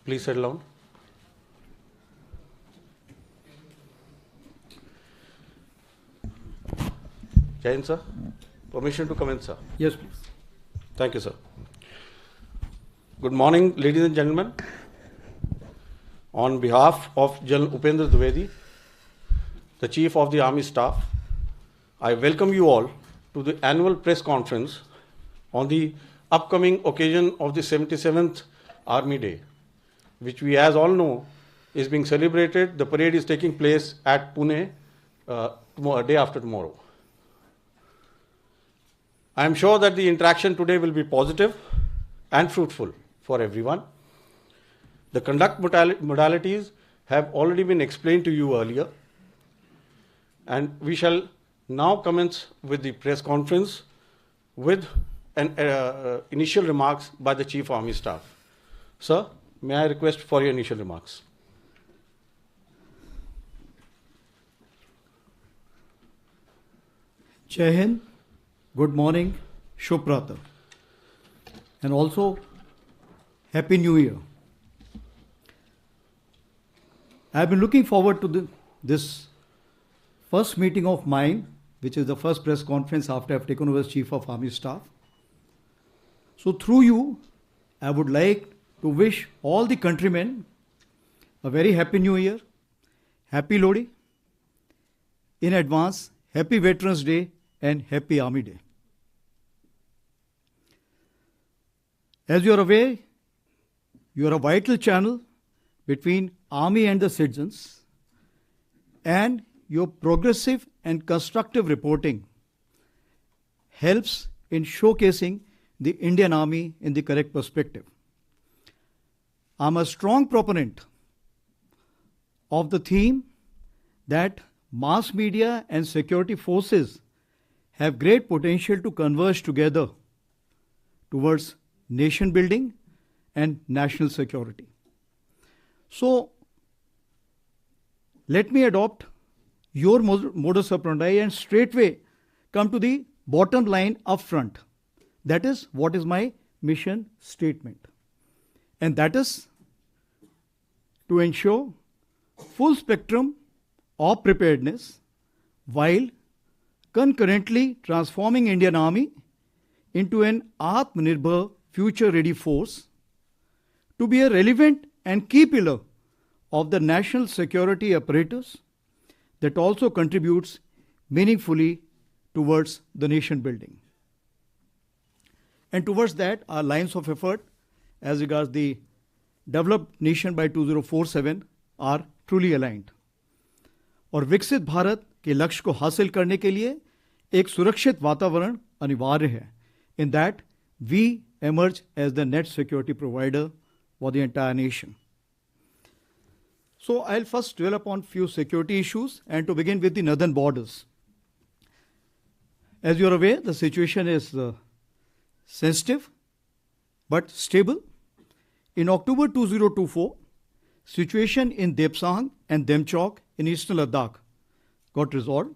Please settle down. Jain, sir. Permission to commence, sir. Yes, please. Thank you, sir. Good morning, ladies and gentlemen. On behalf of General Upendra Dwivedi, the Chief of the Army Staff, I welcome you all to the annual press conference on the upcoming occasion of the 77th Army Day, which we as all know is being celebrated. The parade is taking place at Pune day after tomorrow. I am sure that the interaction today will be positive and fruitful for everyone. The conduct modalities have already been explained to you earlier, and we shall now commence with the press conference with an initial remarks by the Chief Army Staff. Sir, may I request for your initial remarks? Jai Hind, good morning, Shubh Pratah, and also Happy New Year. I have been looking forward to this first meeting of mine, which is the first press conference after I have taken over as Chief of Army Staff. So through you, I would like to wish all the countrymen a very Happy New Year, Happy Lodi, in advance, Happy Veterans Day and Happy Army Day. As you are aware, you are a vital channel between Army and the citizens, and your progressive and constructive reporting helps in showcasing the Indian Army in the correct perspective. I'm a strong proponent of the theme that mass media and security forces have great potential to converge together towards nation building and national security. So, let me adopt your modus operandi and straightway come to the bottom line up front. That is, what is my mission statement? And that is to ensure full spectrum of preparedness while concurrently transforming Indian Army into an Atmanirbhar future-ready force to be a relevant and key pillar of the national security apparatus that also contributes meaningfully towards the nation building. And towards that, our lines of effort as regards the developed nation by 2047 are truly aligned. और विकसित भारत के लक्ष्य को हासिल करने के लिए एक सुरक्षित वातावरण अनिवार्य है. In that, we emerge as the net security provider for the entire nation. So I'll first dwell upon few security issues, and to begin with the northern borders. As you're aware, the situation is sensitive but stable. In October 2024, situation in Depsang and Demchok in eastern Ladakh got resolved.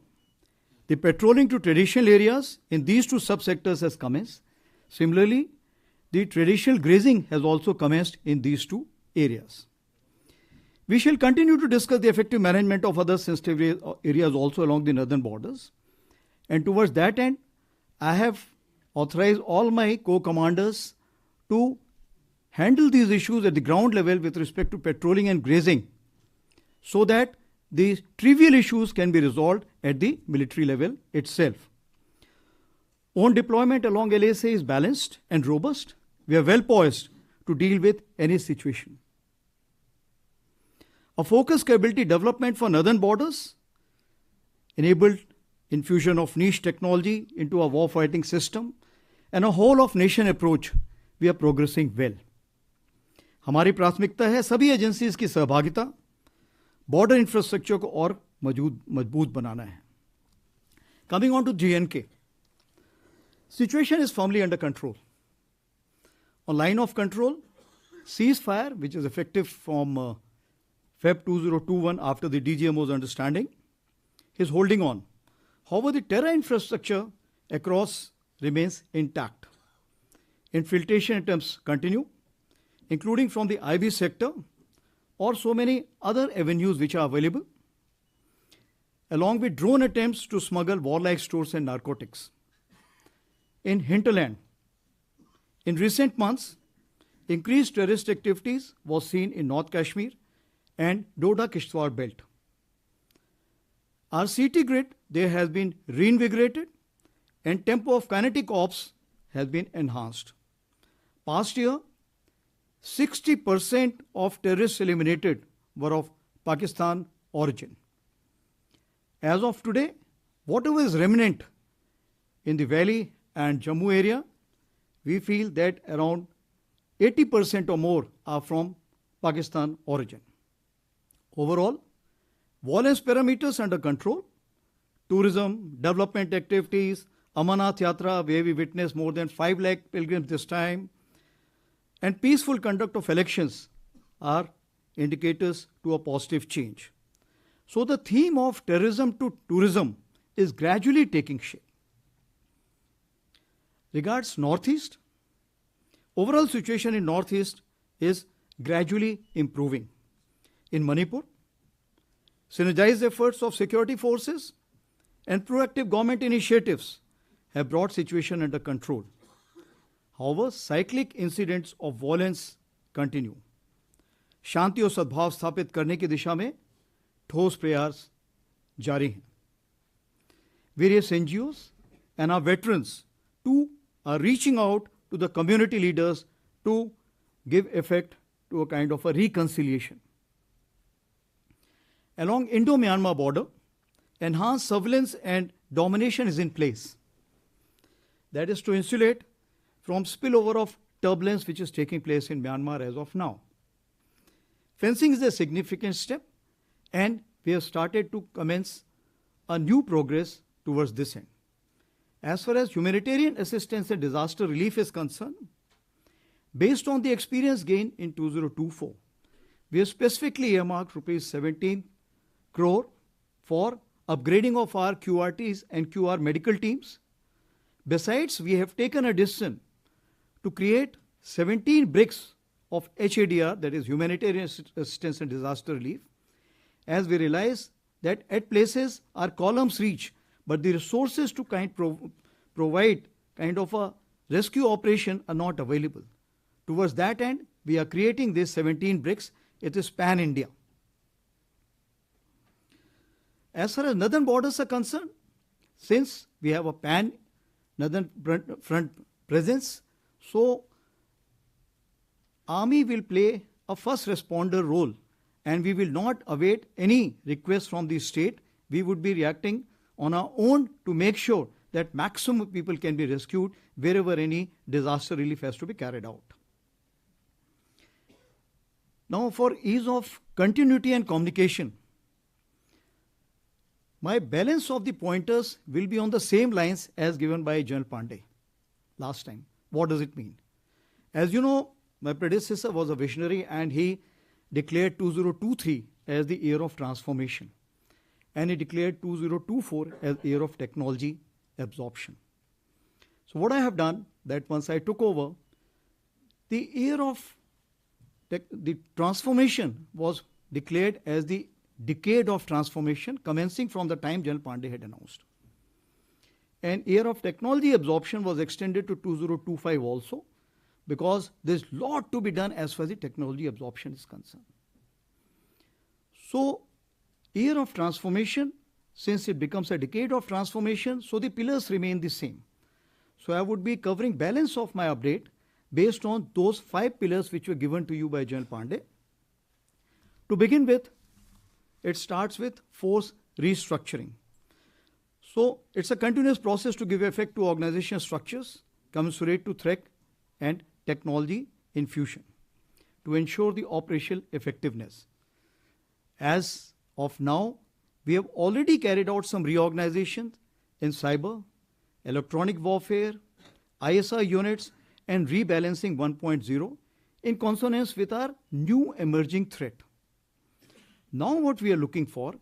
The patrolling to traditional areas in these two subsectors has commenced. Similarly, the traditional grazing has also commenced in these two areas. We shall continue to discuss the effective management of other sensitive areas also along the northern borders. And towards that end, I have authorized all my co-commanders to handle these issues at the ground level with respect to patrolling and grazing, so that the trivial issues can be resolved at the military level itself. Own deployment along LSA is balanced and robust. We are well poised to deal with any situation. A focused capability development for northern borders enabled infusion of niche technology into our warfighting system and a whole of nation approach. We are progressing well. हमारी प्राथमिकता है सभी agencies की सहभागिता, border infrastructure को और मजबूत बनाना है. Coming on to J&K, situation is firmly under control. On line of control, ceasefire, which is effective from Feb 2021 after the DGMO's understanding, is holding on. However, the terror infrastructure across remains intact. Infiltration attempts continue, including from the IB sector or so many other avenues which are available, along with drone attempts to smuggle warlike stores and narcotics. In hinterland, in recent months, increased terrorist activities was seen in North Kashmir and Doda-Kishtwar belt. Our CT grid there has been reinvigorated and tempo of kinetic ops has been enhanced. Past year, 60% of terrorists eliminated were of Pakistan origin. As of today, whatever is remnant in the valley and Jammu area, we feel that around 80% or more are from Pakistan origin. Overall, violence parameters under control, tourism, development activities, Amarnath Yatra, where we witnessed more than 5 lakh pilgrims this time, and peaceful conduct of elections are indicators to a positive change. So the theme of terrorism to tourism is gradually taking shape. Regards Northeast, overall situation in Northeast is gradually improving. In Manipur, synergized efforts of security forces and proactive government initiatives have brought situation under control. However, cyclic incidents of violence continue. शांति और सद्भाव स्थापित करने की दिशा में ठोस प्रयास जारी हैं. Various NGOs and our veterans too are reaching out to the community leaders to give effect to a kind of a reconciliation. Along Indo-Myanmar border, enhanced surveillance and domination is in place. That is to insulate from spillover of turbulence which is taking place in Myanmar as of now. Fencing is a significant step, and we have started to commence a new progress towards this end. As far as humanitarian assistance and disaster relief is concerned, based on the experience gained in 2024, we have specifically earmarked rupees 17 crore for upgrading of our QRTs and QR medical teams. Besides, we have taken a decision to create 17 bricks of HADR, that is Humanitarian Assistance and Disaster Relief, as we realize that at places our columns reach, but the resources to provide kind of a rescue operation are not available. Towards that end, we are creating these 17 bricks. It is pan-India. As far as northern borders are concerned, since we have a pan-northern front presence, so Army will play a first responder role, and we will not await any request from the state. We would be reacting on our own to make sure that maximum people can be rescued wherever any disaster relief has to be carried out. Now, for ease of continuity and communication, my balance of the pointers will be on the same lines as given by General Pandey last time. What does it mean? As you know, my predecessor was a visionary and he declared 2023 as the year of transformation. And he declared 2024 as year of technology absorption. So what I have done, that once I took over, the year of the transformation was declared as the decade of transformation commencing from the time General Pandey had announced. And year of technology absorption was extended to 2025 also, because there's a lot to be done as far as the technology absorption is concerned. So, year of transformation, since it becomes a decade of transformation, so the pillars remain the same. So I would be covering balance of my update based on those 5 pillars which were given to you by General Pandey. To begin with, it starts with force restructuring. So it's a continuous process to give effect to organizational structures commensurate to threat and technology infusion to ensure the operational effectiveness. As of now, we have already carried out some reorganizations in cyber, electronic warfare, ISR units, and rebalancing 1.0 in consonance with our new emerging threat. Now what we are looking for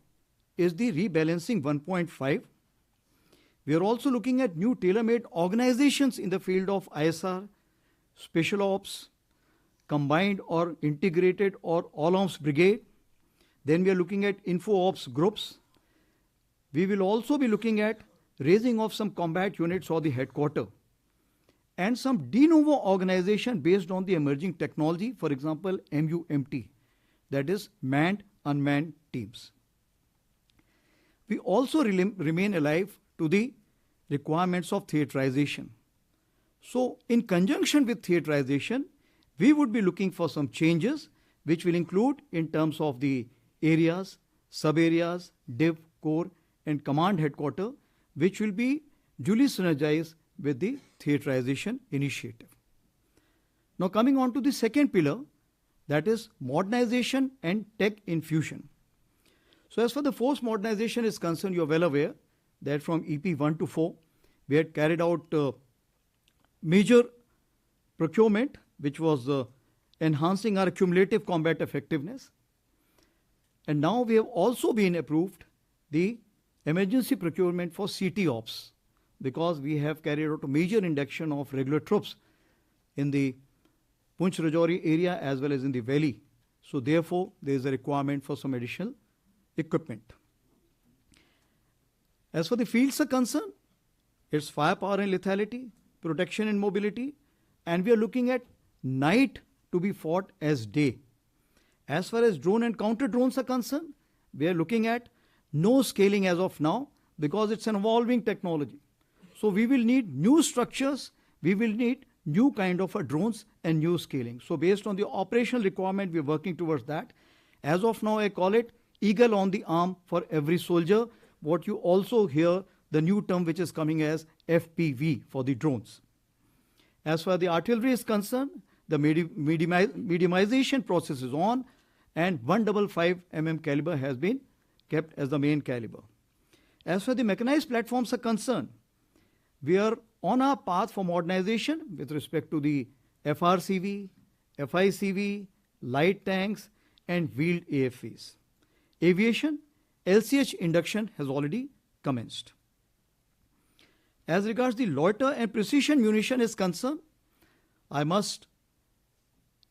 is the rebalancing 1.5. We are also looking at new tailor-made organizations in the field of ISR, special ops, combined or integrated or all-arms brigade. Then we are looking at info ops groups. We will also be looking at raising of some combat units or the headquarter and some de novo organization based on the emerging technology, for example, MUMT, that is manned unmanned teams. We also remain alive to the requirements of theaterization. So in conjunction with theaterization, we would be looking for some changes which will include in terms of the areas, sub-areas, div, core and command headquarter, which will be duly synergized with the theaterization initiative. Now coming on to the second pillar, that is modernization and tech infusion. So as far the force modernization is concerned, you are well aware that from EP 1 to 4, we had carried out major procurement, which was enhancing our cumulative combat effectiveness. And now we have also been approved the emergency procurement for CT ops, because we have carried out a major induction of regular troops in the Punch Rajouri area as well as in the valley. So therefore, there is a requirement for some additional equipment. As for the fields are concerned, it's firepower and lethality, protection and mobility, and we are looking at night to be fought as day. As far as drone and counter drones are concerned, we are looking at no scaling as of now because it's an evolving technology. So we will need new structures, we will need new kind of drones and new scaling. So based on the operational requirement, we're working towards that. As of now, I call it eagle on the arm for every soldier. What you also hear, the new term which is coming as FPV for the drones. As far as the artillery is concerned, the mediumization process is on and 155 mm caliber has been kept as the main caliber. As far as the mechanized platforms are concerned, we are on our path for modernization with respect to the FRCV, FICV, light tanks and wheeled AFVs. Aviation, LCH induction has already commenced. As regards the loiter and precision munition is concerned, I must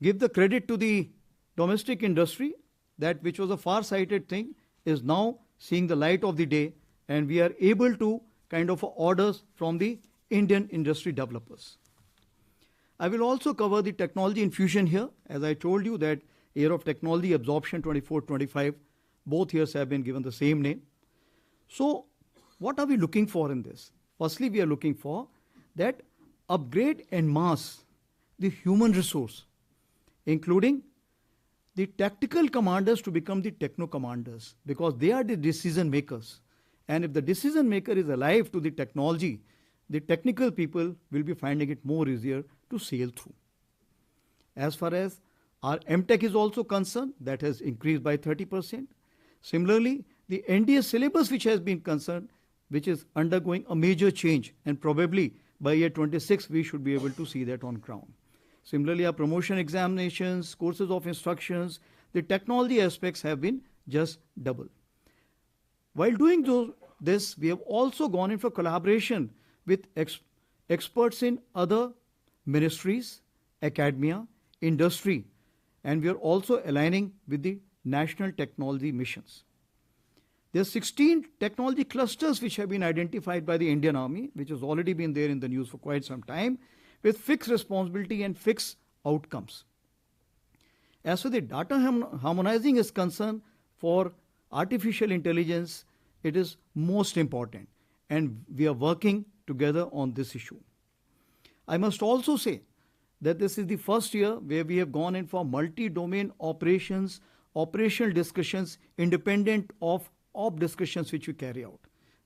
give the credit to the domestic industry that which was a far-sighted thing is now seeing the light of the day, and we are able to kind of orders from the Indian industry developers. I will also cover the technology infusion here. As I told you that year of technology absorption 24-25, both years have been given the same name. So what are we looking for in this? Firstly, we are looking for that upgrade en masse the human resource, including the tactical commanders to become the techno commanders, because they are the decision makers. And if the decision maker is alive to the technology, the technical people will be finding it more easier to sail through. As far as our MTech is also concerned, that has increased by 30%. Similarly, the NDA syllabus which has been concerned, which is undergoing a major change, and probably by year 26 we should be able to see that on ground. Similarly, our promotion examinations, courses of instructions, the technology aspects have been just double. While doing this, we have also gone in for collaboration with experts in other ministries, academia, industry, and we are also aligning with the national technology missions. There are 16 technology clusters which have been identified by the Indian Army, which has already been there in the news for quite some time, with fixed responsibility and fixed outcomes. As for the data harmonizing is concerned, for artificial intelligence, it is most important, and we are working together on this issue. I must also say that this is the first year where we have gone in for multi-domain operations, operational discussions independent of op discussions which we carry out.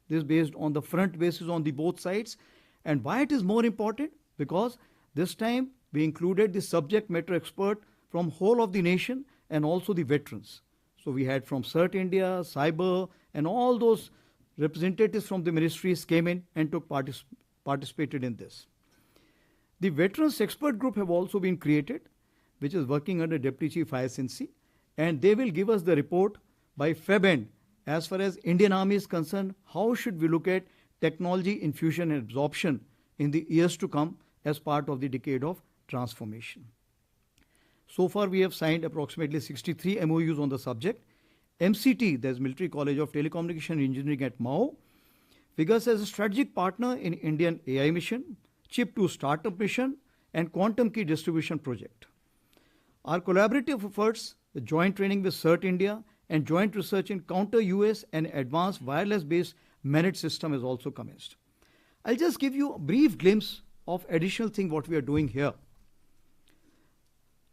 This is based on the front basis on the both sides. And why it is more important? Because this time we included the subject matter expert from whole of the nation and also the veterans. So we had from CERT India, Cyber, and all those representatives from the ministries came in and participated in this. The Veterans Expert Group have also been created, which is working under Deputy Chief ISNC, and they will give us the report by Feb end as far as Indian Army is concerned, how should we look at technology infusion and absorption in the years to come as part of the decade of transformation. So far, we have signed approximately 63 MOUs on the subject. MCT, there's Military College of Telecommunication Engineering at Mao, figures as a strategic partner in Indian AI mission, Chip-2 startup mission, and quantum key distribution project. Our collaborative efforts, the joint training with CERT India and joint research in counter-US and advanced wireless-based managed system is also commenced. I'll just give you a brief glimpse of additional thing what we are doing here.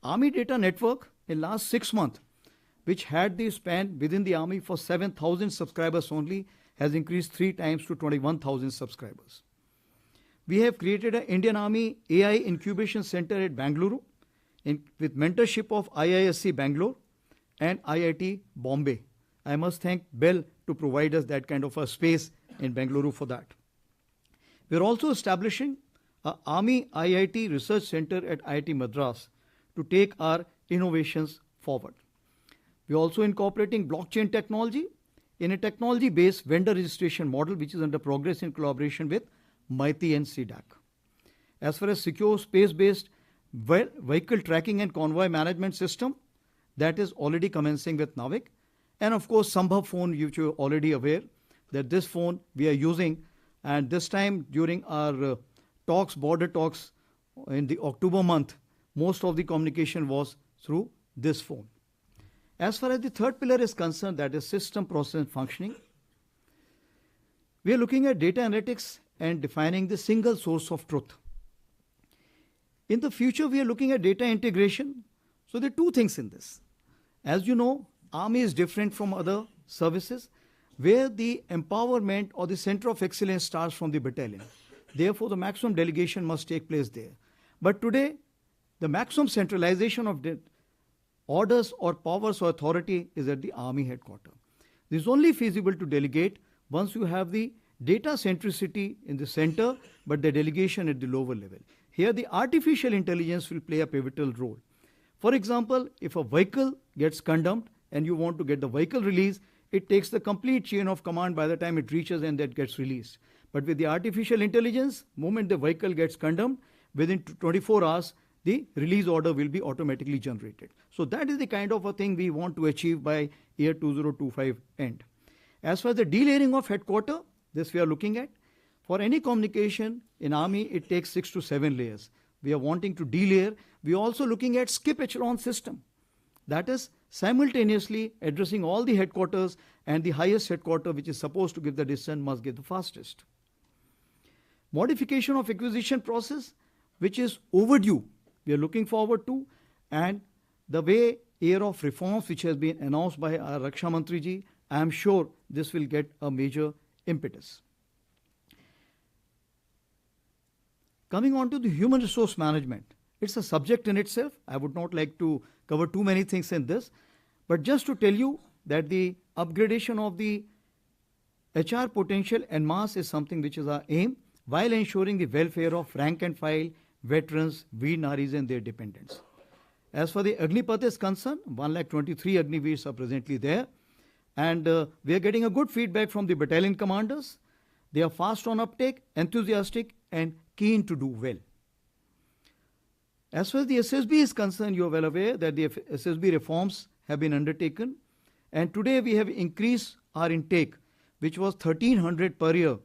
Army Data Network in last 6 months, which had the span within the Army for 7,000 subscribers only, has increased 3 times to 21,000 subscribers. We have created an Indian Army AI Incubation Center at Bangalore with mentorship of IISc Bangalore and IIT Bombay. I must thank Bell to provide us that kind of a space in Bangalore for that. We are also establishing an Army IIT Research Center at IIT Madras to take our innovations forward. We are also incorporating blockchain technology in a technology-based vendor registration model which is under progress in collaboration with MITI and CDAC. As far as secure space-based vehicle tracking and convoy management system, that is already commencing with NAVIC. And of course, Sambhav phone, which you're already aware that this phone we are using, and this time during our border talks in the October month, most of the communication was through this phone. As far as the third pillar is concerned, that is system, process, and functioning, we are looking at data analytics and defining the single source of truth. In the future, we are looking at data integration. So there are 2 things in this. As you know, Army is different from other services where the empowerment or the center of excellence starts from the battalion. Therefore, the maximum delegation must take place there. But today, the maximum centralization of orders or powers or authority is at the Army headquarters. This is only feasible to delegate once you have the data centricity in the center, but the delegation at the lower level. Here, the artificial intelligence will play a pivotal role. For example, if a vehicle gets condemned and you want to get the vehicle released, it takes the complete chain of command by the time it reaches and that gets released. But with the artificial intelligence, moment the vehicle gets condemned, within 24 hours, the release order will be automatically generated. So that is the kind of a thing we want to achieve by year 2025 end. As far as the delayering of headquarters, this we are looking at. For any communication in Army, it takes 6 to 7 layers. We are wanting to delayer. We are also looking at skip echelon system. That is simultaneously addressing all the headquarters, and the highest headquarter which is supposed to give the decision must give the fastest. Modification of acquisition process, which is overdue, we are looking forward to, and the way year of reforms which has been announced by our Raksha Mantri ji, I am sure this will get a major impetus. Coming on to the human resource management, it's a subject in itself. I would not like to cover too many things in this, but just to tell you that the upgradation of the HR potential en masse is something which is our aim, while ensuring the welfare of rank and file, veterans, Veer Naris and their dependents. As for the Agnipath is concerned, 123 Agniveers are presently there, and we are getting a good feedback from the battalion commanders. They are fast on uptake, enthusiastic and keen to do well. As far as the SSB is concerned, you are well aware that the SSB reforms have been undertaken, and today we have increased our intake, which was 1300 per year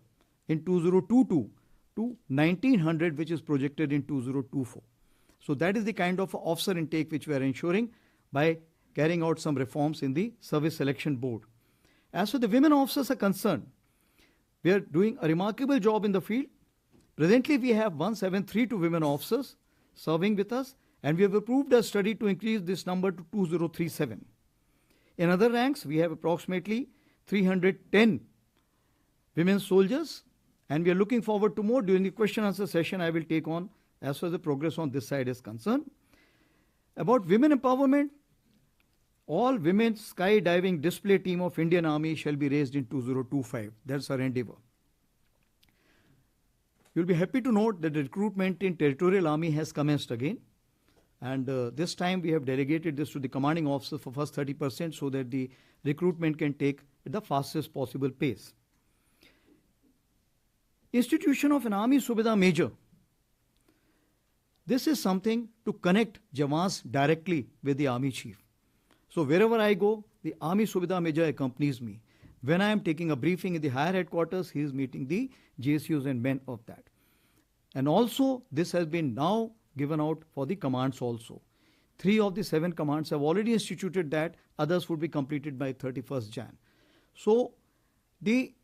in 2022 to 1900, which is projected in 2024. So that is the kind of officer intake which we are ensuring by carrying out some reforms in the service selection board. As for the women officers are concerned, we are doing a remarkable job in the field. Presently, we have 1732 women officers serving with us, and we have approved a study to increase this number to 2037. In other ranks, we have approximately 310 women soldiers, and we are looking forward to more. During the question answer session, I will take on as far as the progress on this side is concerned. About women empowerment, all women skydiving display team of Indian Army shall be raised in 2025. That's our endeavor. You'll be happy to note that the recruitment in Territorial Army has commenced again. And this time we have delegated this to the commanding officer for first 30% so that the recruitment can take at the fastest possible pace. Institution of an Army Subedar Major. This is something to connect Jawans directly with the army chief. So wherever I go, the Army Subhida Major accompanies me. When I am taking a briefing in the higher headquarters, he is meeting the GSUs and men of that. And also, this has been now given out for the commands also. 3 of the 7 commands have already instituted that, others would be completed by 31st Jan. So, the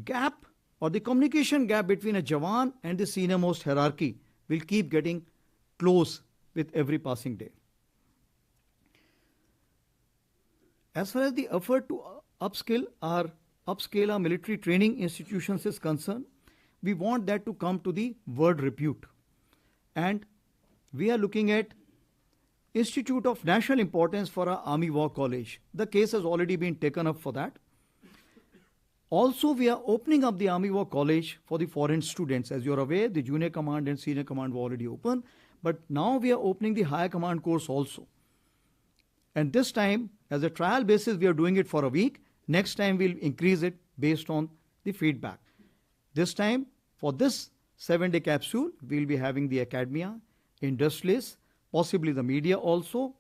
gap or the communication gap between a Jawan and the senior most hierarchy will keep getting close with every passing day. As far as the effort to upscale our military training institutions is concerned, we want that to come to the world repute. And we are looking at Institute of National Importance for our Army War College. The case has already been taken up for that. Also, we are opening up the Army War College for the foreign students. As you are aware, the junior command and senior command were already open, but now we are opening the higher command course also. And this time, as a trial basis, we are doing it for a week. Next time, we'll increase it based on the feedback. This time, for this 7-day capsule, we'll be having the academia, industrialists, possibly the media also,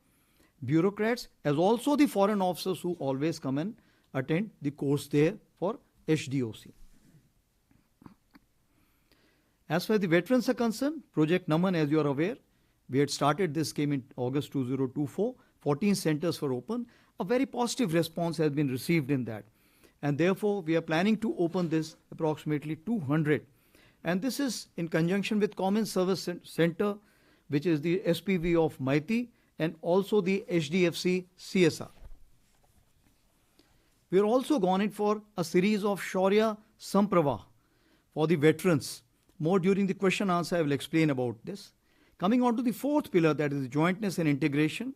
bureaucrats, as also the foreign officers who always come and attend the course there for HDOC. As far as the veterans are concerned, Project Naman, as you are aware, we had started this scheme in August 2024. 14 centers were open. A very positive response has been received in that. And therefore, we are planning to open this approximately 200. And this is in conjunction with Common Service Center, which is the SPV of Maiti, and also the HDFC CSR. We are also gone in for a series of Shaurya Samprava for the veterans. More during the question answer, I will explain about this. Coming on to the 4th pillar, that is jointness and integration,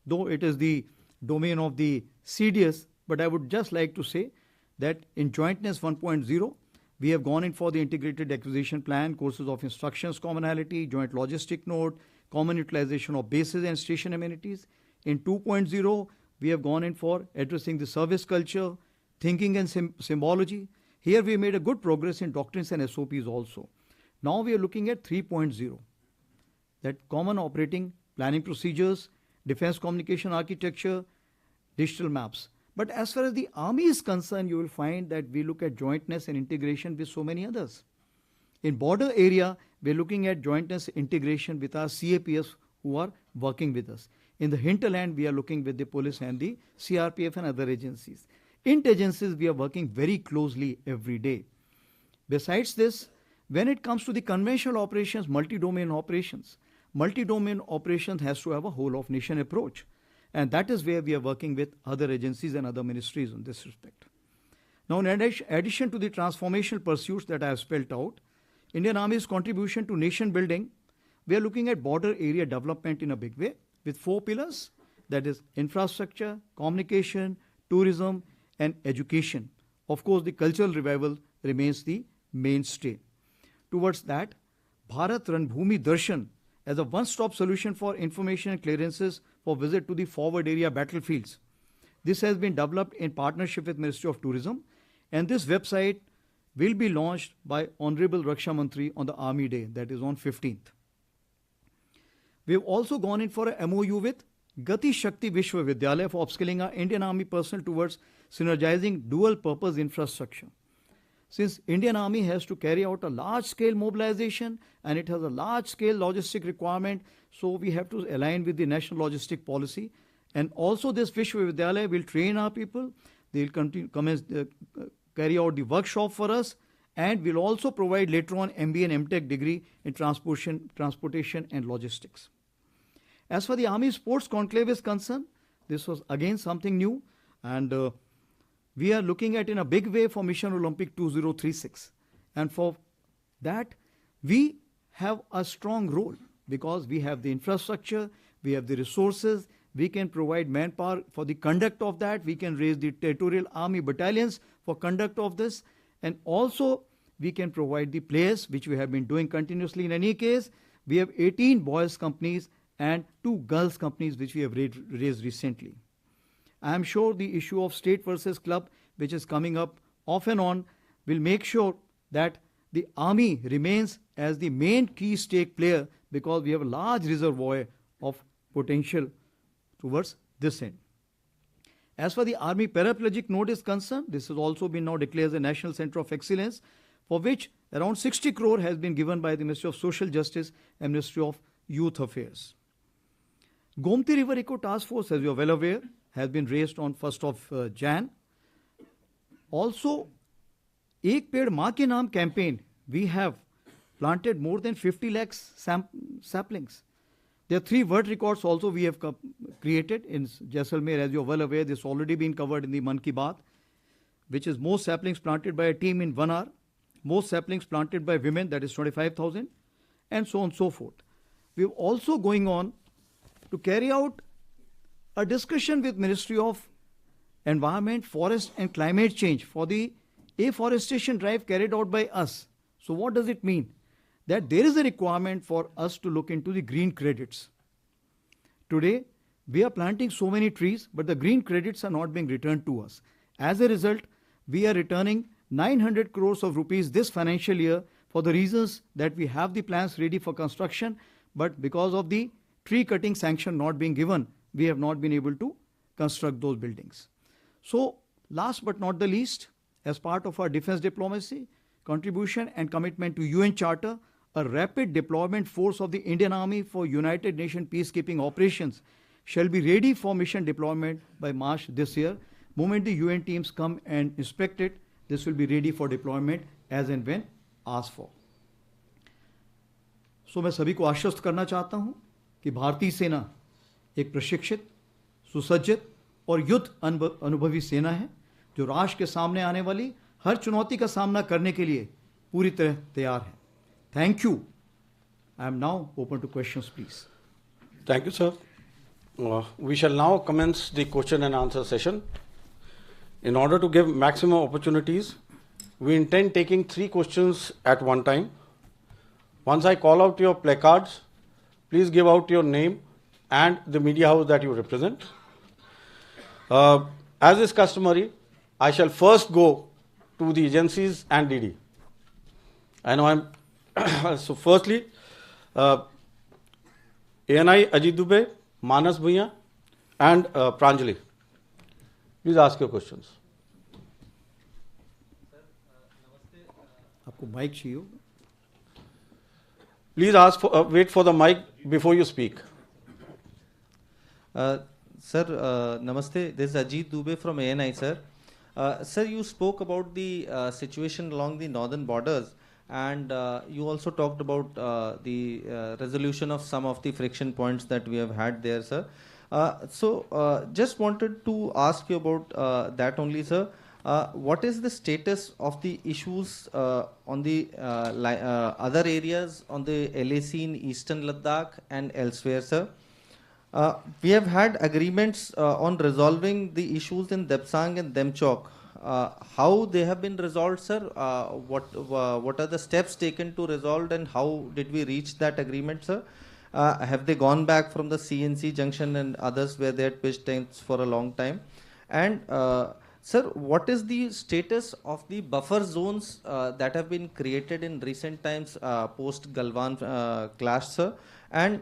though it is the domain of the CDS, but I would just like to say that in jointness 1.0, we have gone in for the integrated acquisition plan, courses of instructions commonality, joint logistic node, common utilization of bases and station amenities. In 2.0, we have gone in for addressing the service culture, thinking and symbology. Here we made a good progress in doctrines and SOPs also. Now we are looking at 3.0, that common operating planning procedures, defense communication architecture, digital maps. But as far as the army is concerned, you will find that we look at jointness and integration with so many others. In border area, we are looking at jointness integration with our CAPS who are working with us. In the hinterland, we are looking with the police and the CRPF and other agencies. Int-agencies, we are working very closely every day. Besides this, when it comes to the conventional operations, multi-domain operations has to have a whole of nation approach. And that is where we are working with other agencies and other ministries in this respect. Now, in addition to the transformational pursuits that I have spelled out, Indian Army's contribution to nation building, we are looking at border area development in a big way with 4 pillars, that is infrastructure, communication, tourism, and education. Of course, the cultural revival remains the mainstay. Towards that, Bharat Ranbhumi Darshan as a one-stop solution for information and clearances for visit to the forward area battlefields. This has been developed in partnership with Ministry of Tourism, and this website will be launched by Honorable Raksha Mantri on the Army Day, that is on 15th. We have also gone in for a MOU with Gati Shakti Vishwavidyalaya for upskilling our Indian Army personnel towards synergizing dual-purpose infrastructure. Since Indian Army has to carry out a large-scale mobilization and it has a large-scale logistic requirement, so we have to align with the national logistic policy. And also this Vishwavidyalaya will train our people. They will carry out the workshop for us, and will also provide later on MBA and MTech degree in transportation and logistics. As for the Army Sports Conclave is concerned, this was again something new, and we are looking at in a big way for Mission Olympic 2036. And for that, we have a strong role because we have the infrastructure, we have the resources, we can provide manpower for the conduct of that, we can raise the territorial army battalions for conduct of this, and also we can provide the players, which we have been doing continuously. In any case, we have 18 boys companies and 2 girls companies which we have raised recently. I am sure the issue of state versus club, which is coming up off and on, will make sure that the army remains as the main key stake player because we have a large reservoir of potential towards this end. As far the Army Paraplegic Note is concerned, this has also been now declared as a National Center of Excellence, for which around 60 crore has been given by the Ministry of Social Justice and Ministry of Youth Affairs. Gomti River Eco Task Force, as you are well aware, has been raised on 1st of Jan. Also, Ek Ped Maa Ke Naam campaign, we have planted more than 50 lakhs saplings. There are 3 world records also we have created in Jaisalmer. As you are well aware, this has already been covered in the Man Ki Baat, which is most saplings planted by a team in 1 hour, most saplings planted by women, that is 25,000, and so on and so forth. We are also going on to carry out a discussion with Ministry of Environment, Forest and Climate Change for the afforestation drive carried out by us. So what does it mean? That there is a requirement for us to look into the green credits. Today, we are planting so many trees, but the green credits are not being returned to us. As a result, we are returning 900 crores of rupees this financial year for the reasons that we have the plans ready for construction, but because of the tree cutting sanction not being given, we have not been able to construct those buildings. So, last but not the least, as part of our defense diplomacy, contribution and commitment to UN Charter, a rapid deployment force of the Indian Army for United Nations peacekeeping operations shall be ready for mission deployment by March this year. Moment the UN teams come and inspect it, this will be ready for deployment as and when asked for. So मैं सभी को आश्वस्त करना चाहता हूं कि भारतीय सेना एक प्रशिक्षित, सुसज्जित और युद्ध अनुभवी सेना है जो राष्ट्र के सामने आने वाली हर चुनौती का सामना करने के लिए पूरी तरह तैयार है. Thank you. I am now open to questions, please. Thank you, sir. We shall now commence the question and answer session. In order to give maximum opportunities, we intend taking 3 questions at one time. Once I call out your placards, please give out your name and the media house that you represent. As is customary, I shall first go to the agencies and DD. I know I'm so firstly, ANI Ajit Dubey, Manas Bhuiya and Pranjali. Please ask your questions. आपको mic चाहिए होगा. Please ask for, wait for the mic before you speak. Sir, namaste. This is Ajit Dubey from ANI, sir. Sir, you spoke about the situation along the northern borders, and you also talked about the resolution of some of the friction points that we have had there, sir. So, just wanted to ask you about that only, sir. What is the status of the issues on the other areas on the LAC in Eastern Ladakh and elsewhere, sir? We have had agreements on resolving the issues in Depsang and Demchok. How they have been resolved, sir? What are the steps taken to resolve, and how did we reach that agreement, sir? Have they gone back from the CNC junction and others where they had pitched tents for a long time? And sir, what is the status of the buffer zones that have been created in recent times post Galwan clash, sir? And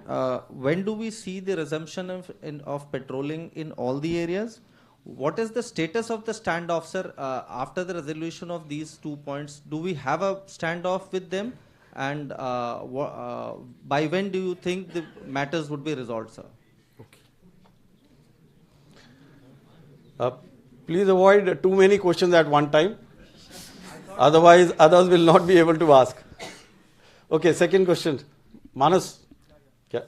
when do we see the resumption of patrolling in all the areas? What is the status of the standoff, sir? After the resolution of these 2 points, do we have a standoff with them? And by when do you think the matters would be resolved, sir? Okay. Please avoid too many questions at one time. Otherwise, others will not be able to ask. Okay, second question. Manas. Yeah.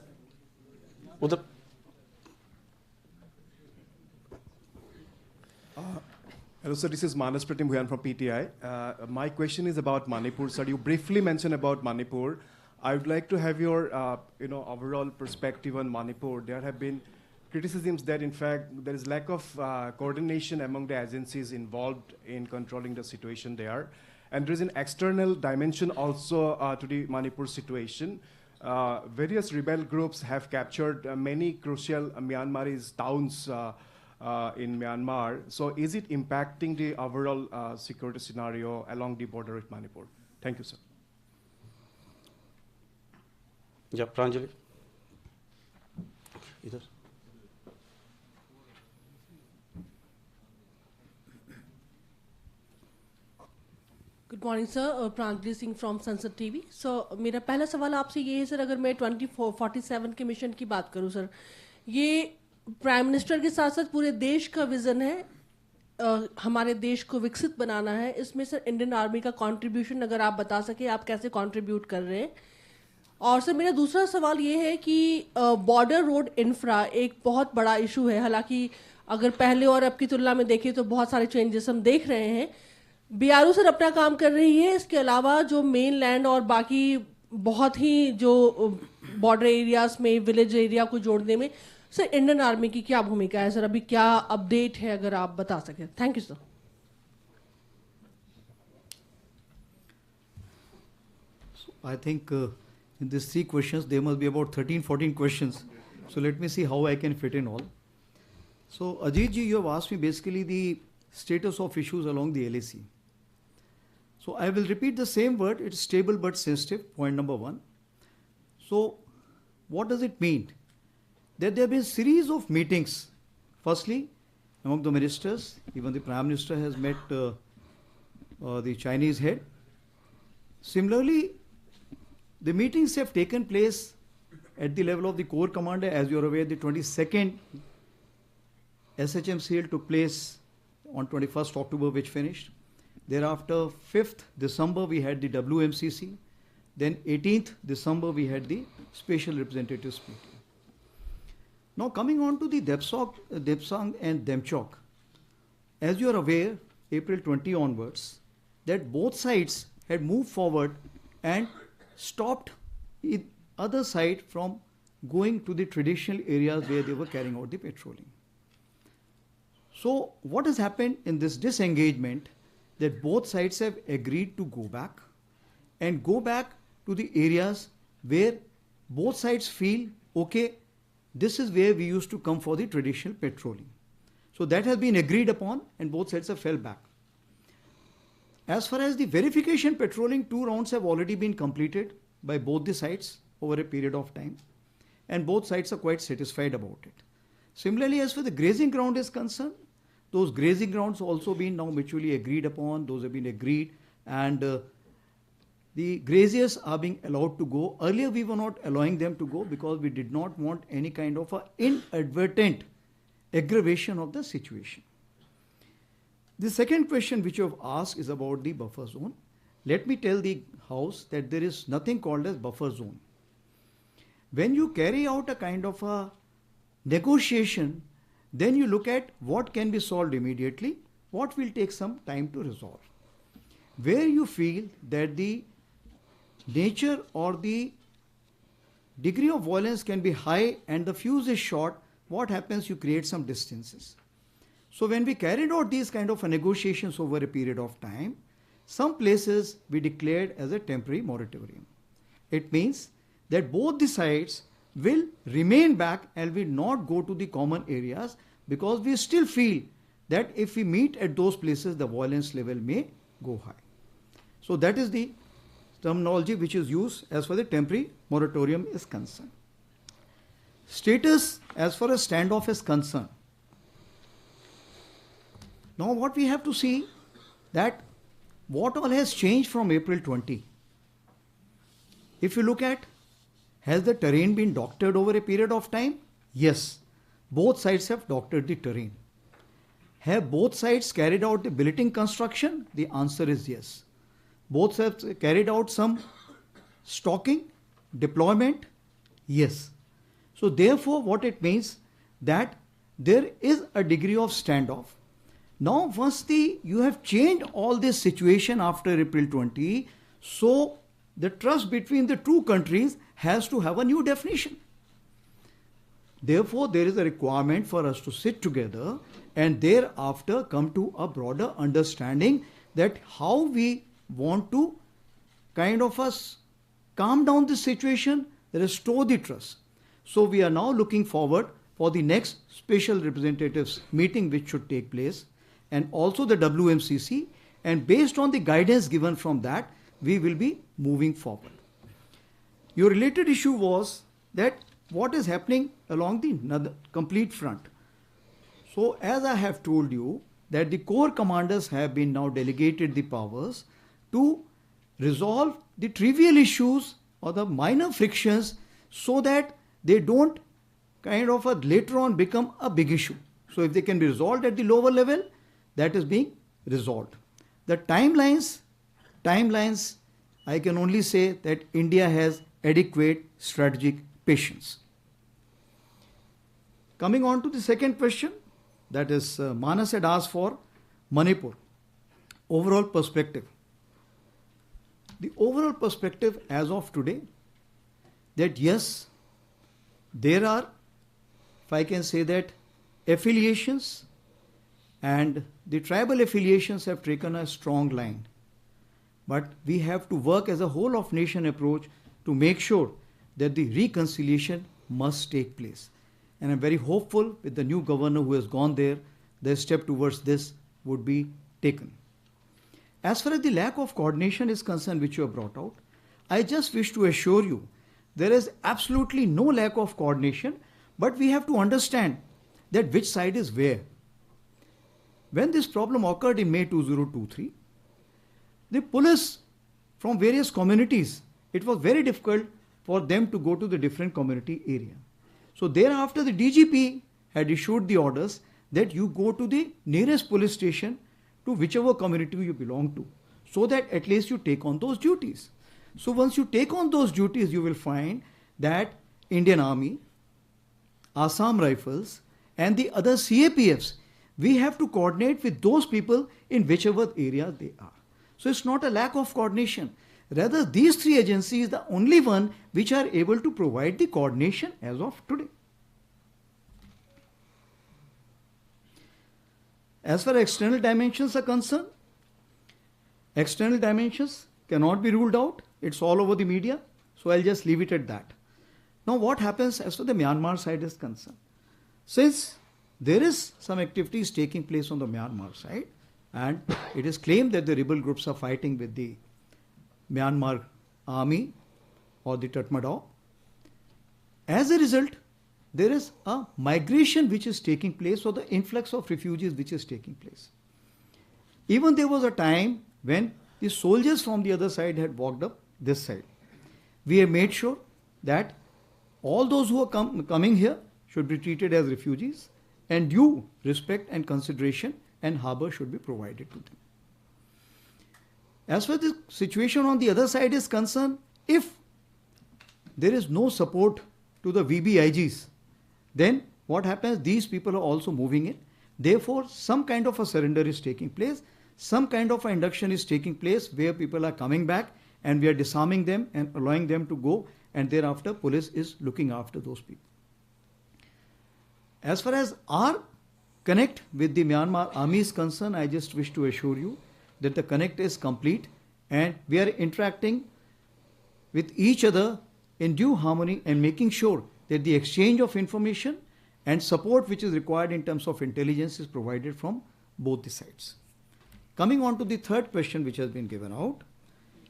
Udar. Hello, sir. This is Manas Pratim Bhuyan from PTI. My question is about Manipur, sir. You briefly mentioned about Manipur. I would like to have your, overall perspective on Manipur. There have been criticisms that, in fact, there is lack of coordination among the agencies involved in controlling the situation there. And there is an external dimension also to the Manipur situation. Various rebel groups have captured many crucial Myanmarese towns in Myanmar. So is it impacting the overall security scenario along the border with Manipur? Thank you, sir. Yeah, Pranjali. Either. Good morning sir, Pranjali Singh from संसद TV. सो मेरा पहला सवाल आपसे ये है sir, अगर मैं 2047 के मिशन की बात करूं सर, ये प्राइम मिनिस्टर के साथ साथ पूरे देश का विजन है, हमारे देश को विकसित बनाना है। इसमें सर इंडियन आर्मी का कंट्रीब्यूशन अगर आप बता सके, आप कैसे कंट्रीब्यूट कर रहे हैं। और सर मेरा दूसरा सवाल ये है कि बॉर्डर रोड इंफ्रा एक बहुत बड़ा इशू है। हालांकि अगर पहले और अब की तुलना में देखें तो बहुत सारे चेंजेस हम देख रहे हैं। बीआरओ सर अपना काम कर रही है, इसके अलावा जो मेन लैंड और बाकी बहुत ही जो बॉर्डर एरियाज में विलेज एरिया को जोड़ने में सर इंडियन आर्मी की क्या भूमिका है सर, अभी क्या अपडेट है अगर आप बता सकें। Thank you sir. I think in these 3 questions, there must be about 13, 14 questions. So let me see how I can fit in all. So Ajit ji, you have asked me basically the status of issues along the LAC. So I will repeat the same word, it's stable but sensitive, point number 1. So what does it mean? That there have been series of meetings. Firstly, among the ministers, even the Prime Minister has met the Chinese head. Similarly, the meetings have taken place at the level of the Corps Commander. As you are aware, the 22nd SHMCL took place on 21st October, which finished. Thereafter, 5th December, we had the WMCC. Then 18th December, we had the Special Representatives meeting. Now coming on to the Depsang and Demchok. As you are aware, April 20 onwards, that both sides had moved forward and stopped other side from going to the traditional areas where they were carrying out the patrolling. So what has happened in this disengagement, that both sides have agreed to go back to the areas where both sides feel, okay, this is where we used to come for the traditional patrolling. So that has been agreed upon and both sides have fell back. As far as the verification patrolling, 2 rounds have already been completed by both the sides over a period of time, and both sides are quite satisfied about it. Similarly, as far as the grazing ground is concerned, those grazing grounds also been now mutually agreed upon, those have been agreed, and the graziers are being allowed to go. Earlier we were not allowing them to go because we did not want any kind of a inadvertent aggravation of the situation. The second question which you have asked is about the buffer zone. Let me tell the House that there is nothing called as buffer zone. When you carry out a kind of a negotiation, then you look at what can be solved immediately, what will take some time to resolve. Where you feel that the nature or the degree of violence can be high and the fuse is short, what happens? You create some distances. So when we carried out these kind of negotiations over a period of time, some places we declared as a temporary moratorium. It means that both the sides will remain back and will not go to the common areas because we still feel that if we meet at those places, the violence level may go high. So that is the terminology which is used as far as the temporary moratorium is concerned. Status as far as standoff is concerned. Now what we have to see that what all has changed from April 20. If you look at, has the terrain been doctored over a period of time? Yes. Both sides have doctored the terrain. Have both sides carried out the billeting construction? The answer is yes. Both sides have carried out some stocking, deployment? Yes. So therefore what it means that there is a degree of standoff. Now once you have changed all this situation after April 20, so the trust between the two countries has to have a new definition. Therefore there is a requirement for us to sit together and thereafter come to a broader understanding that how we want to kind of calm down the situation, restore the trust. So we are now looking forward for the next special representatives meeting which should take place, and also the WMCC, and based on the guidance given from that, we will be moving forward. Your related issue was that what is happening along the complete front. So as I have told you that the corps commanders have been now delegated the powers to resolve the trivial issues or the minor frictions so that they don't kind of later on become a big issue. So if they can be resolved at the lower level, that is being resolved. The timelines, I can only say that India has adequate strategic patience. Coming on to the second question, that is Manas had asked for Manipur. Overall perspective. The overall perspective as of today, that yes, there are, if I can say that, affiliations, and the tribal affiliations have taken a strong line. But we have to work as a whole of nation approach to make sure that the reconciliation must take place. And I'm very hopeful with the new governor who has gone there, the step towards this would be taken. As far as the lack of coordination is concerned, which you have brought out, I just wish to assure you there is absolutely no lack of coordination, but we have to understand that which side is where. When this problem occurred in May 2023, the police from various communities, it was very difficult for them to go to the different community area. So thereafter the DGP had issued the orders that you go to the nearest police station to whichever community you belong to, so that at least you take on those duties. So once you take on those duties, you will find that Indian Army, Assam Rifles and the other CAPFs, we have to coordinate with those people in whichever area they are. So it's not a lack of coordination. Rather, these three agencies are the only one which are able to provide the coordination as of today. As far as external dimensions are concerned, external dimensions cannot be ruled out. It's all over the media. So I'll just leave it at that. Now what happens as far as the Myanmar side is concerned? Since there is some activities taking place on the Myanmar side, and it is claimed that the rebel groups are fighting with the Myanmar army or the Tatmadaw. As a result, there is a migration which is taking place, or the influx of refugees which is taking place. Even there was a time when the soldiers from the other side had walked up this side. We have made sure that all those who are coming here should be treated as refugees, and due respect and consideration and harbour should be provided to them. As far as the situation on the other side is concerned, if there is no support to the VBIGs, then what happens? These people are also moving in. Therefore, some kind of a surrender is taking place. Some kind of an induction is taking place where people are coming back and we are disarming them and allowing them to go, and thereafter police is looking after those people. As far as our connect with the Myanmar army is concerned, I just wish to assure you that the connect is complete and we are interacting with each other in due harmony and making sure that the exchange of information and support which is required in terms of intelligence is provided from both the sides. Coming on to the third question which has been given out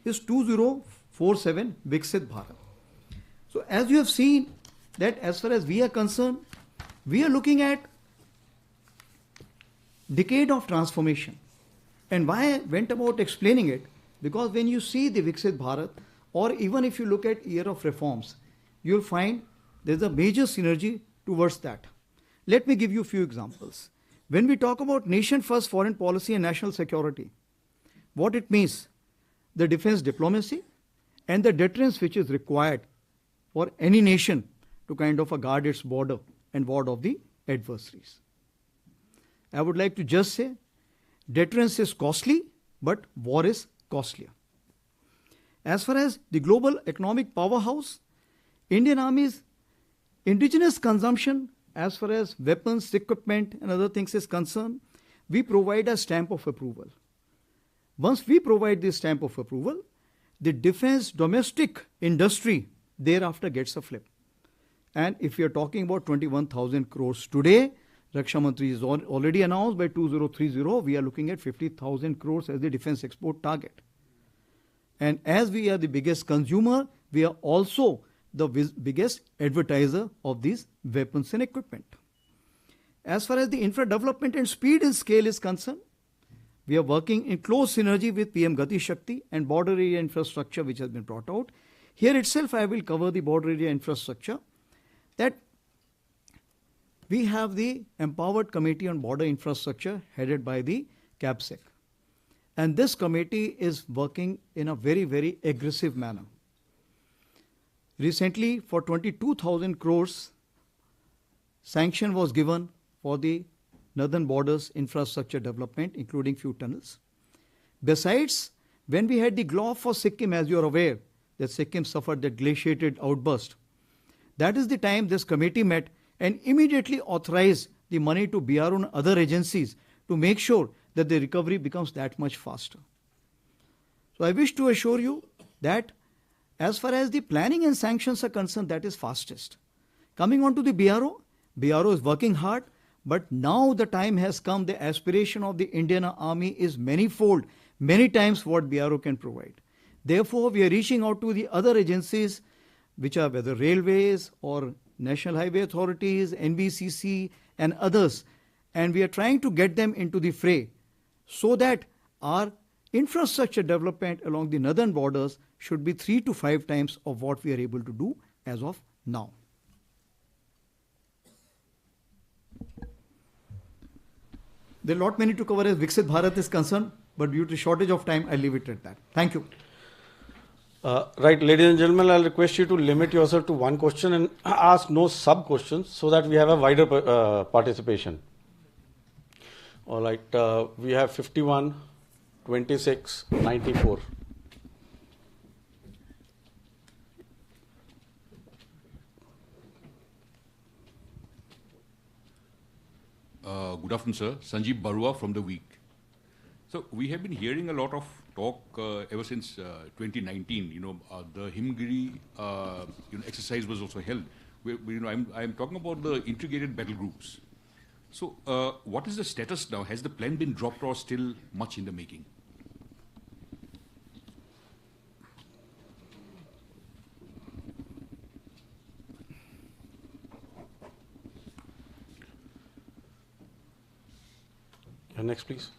is 2047 Viksit Bharat. So as you have seen that as far as we are concerned, we are looking at decade of transformation. And why I went about explaining it, because when you see the Viksit Bharat, or even if you look at year of reforms, you'll find there's a major synergy towards that. Let me give you a few examples. When we talk about nation first foreign policy and national security, what it means, the defense diplomacy and the deterrence which is required for any nation to kind of guard its border and ward off the adversaries. I would like to just say, deterrence is costly, but war is costlier. As far as the global economic powerhouse, Indian Army's indigenous consumption as far as weapons, equipment and other things is concerned, we provide a stamp of approval. Once we provide this stamp of approval, the defense domestic industry thereafter gets a flip. And if we are talking about 21,000 crores today, Raksha Mantri is already announced by 2030, we are looking at 50,000 crores as the defense export target. And as we are the biggest consumer, we are also the biggest advertiser of these weapons and equipment. As far as the infra development and speed and scale is concerned, we are working in close synergy with PM Gati Shakti and border area infrastructure which has been brought out. Here itself I will cover the border area infrastructure. That we have the Empowered Committee on Border Infrastructure headed by the CAPSEC. And this committee is working in a very, very aggressive manner. Recently, for 22,000 crores, sanction was given for the northern borders infrastructure development, including few tunnels. Besides, when we had the GLOF for Sikkim, as you are aware, that Sikkim suffered that glaciated outburst, that is the time this committee met and immediately authorized the money to BRO and other agencies to make sure that the recovery becomes that much faster. So I wish to assure you that as far as the planning and sanctions are concerned, that is fastest. Coming on to the BRO is working hard, but now the time has come, the aspiration of the Indian Army is manifold, many times what BRO can provide. Therefore, we are reaching out to the other agencies, which are whether railways or National Highway Authorities, NBCC and others, and we are trying to get them into the fray so that our infrastructure development along the northern borders should be 3 to 5 times of what we are able to do as of now. There are a lot many to cover as Viksit Bharat is concerned, but due to shortage of time, I'll leave it at that. Thank you. Right, ladies and gentlemen, I'll request you to limit yourself to one question and ask no sub-questions so that we have a wider participation. All right, we have 51, 26, 94. Good afternoon, sir. Sanjeev Barua from The Week. So we have been hearing a lot of talk ever since 2019. The Himgiri exercise was also held. I'm talking about the integrated battle groups. So what is the status now? Has the plan been dropped or still much in the making? Next, please.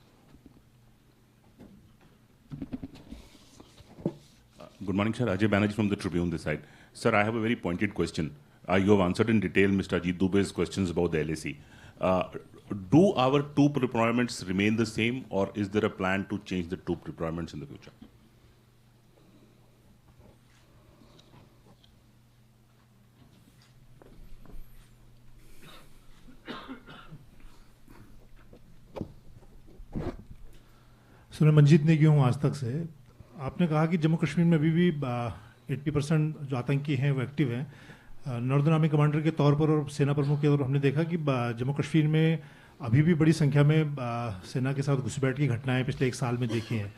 Good morning, sir. Ajay Banerjee from the Tribune this side. Sir, I have a very pointed question. You have answered in detail Mr. Ajit Dubey's questions about the LAC. Do our troop deployments remain the same, or is there a plan to change the troop deployments in the future? Sir मैं मंजीत नेगी हूँ आज तक से। आपने कहा कि जम्मू कश्मीर में अभी भी 80% जो आतंकी हैं वो एक्टिव हैं। नॉर्दर्न आर्मी कमांडर के तौर पर और सेना प्रमुख के तौर पर हमने देखा कि जम्मू कश्मीर में अभी भी बड़ी संख्या में सेना के साथ घुसपैठ की घटनाएं पिछले 1 साल में देखी हैं।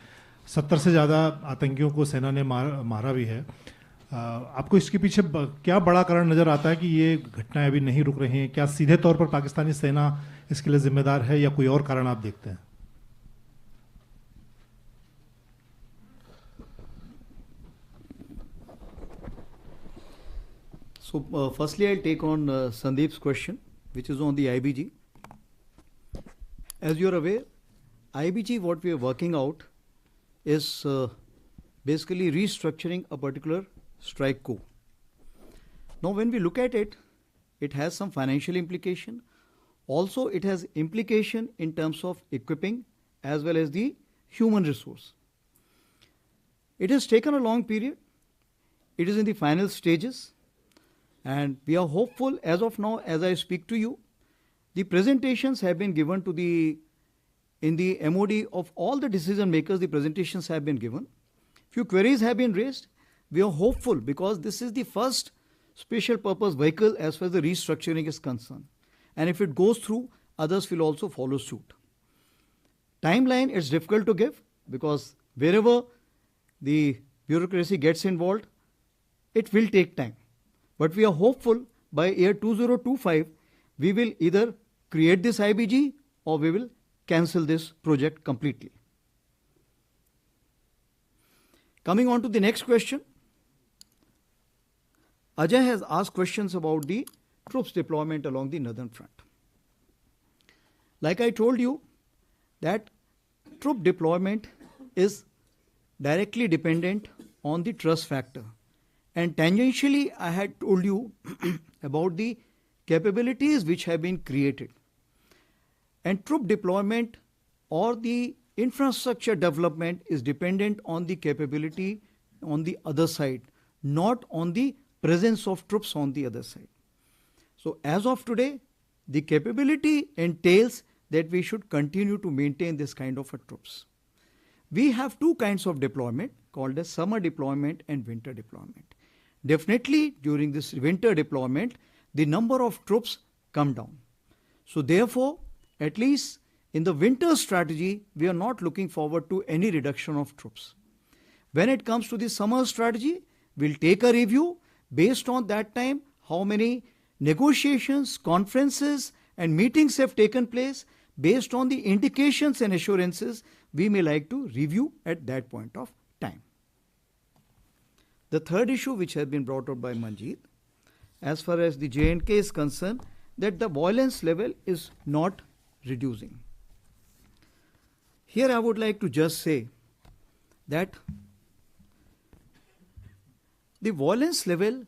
70 से ज़्यादा आतंकियों को सेना ने मारा भी है। आपको इसके पीछे क्या बड़ा कारण नज़र आता है कि ये घटनाएं अभी नहीं रुक रही हैं? क्या सीधे तौर पर पाकिस्तानी सेना इसके लिए जिम्मेदार है या कोई और कारण आप देखते हैं? So, firstly, I'll take on Sandeep's question, which is on the IBG. As you're aware, IBG, what we are working out is basically restructuring a particular strike corps. Now, when we look at it, it has some financial implication. Also, it has implication in terms of equipping as well as the human resource. It has taken a long period. It is in the final stages. And we are hopeful as of now, as I speak to you, the presentations have been given to in the MOD of all the decision makers, the presentations have been given. Few queries have been raised. We are hopeful because this is the first special purpose vehicle as far as the restructuring is concerned. And if it goes through, others will also follow suit. Timeline is difficult to give because wherever the bureaucracy gets involved, it will take time. But we are hopeful by year 2025, we will either create this IBG or we will cancel this project completely. Coming on to the next question. Ajay has asked questions about the troops deployment along the northern front. Like I told you, that troop deployment is directly dependent on the trust factor. And tangentially, I had told you about the capabilities which have been created. And troop deployment or the infrastructure development is dependent on the capability on the other side, not on the presence of troops on the other side. So as of today, the capability entails that we should continue to maintain this kind of a troops. We have two kinds of deployment called as summer deployment and winter deployment. Definitely during this winter deployment, the number of troops come down. So therefore, at least in the winter strategy, we are not looking forward to any reduction of troops. When it comes to the summer strategy, we'll take a review based on that time, how many negotiations, conferences and meetings have taken place. Based on the indications and assurances, we may like to review at that point of time. The third issue which has been brought up by Manjeet, as far as the J&K is concerned, that the violence level is not reducing. Here I would like to just say that the violence level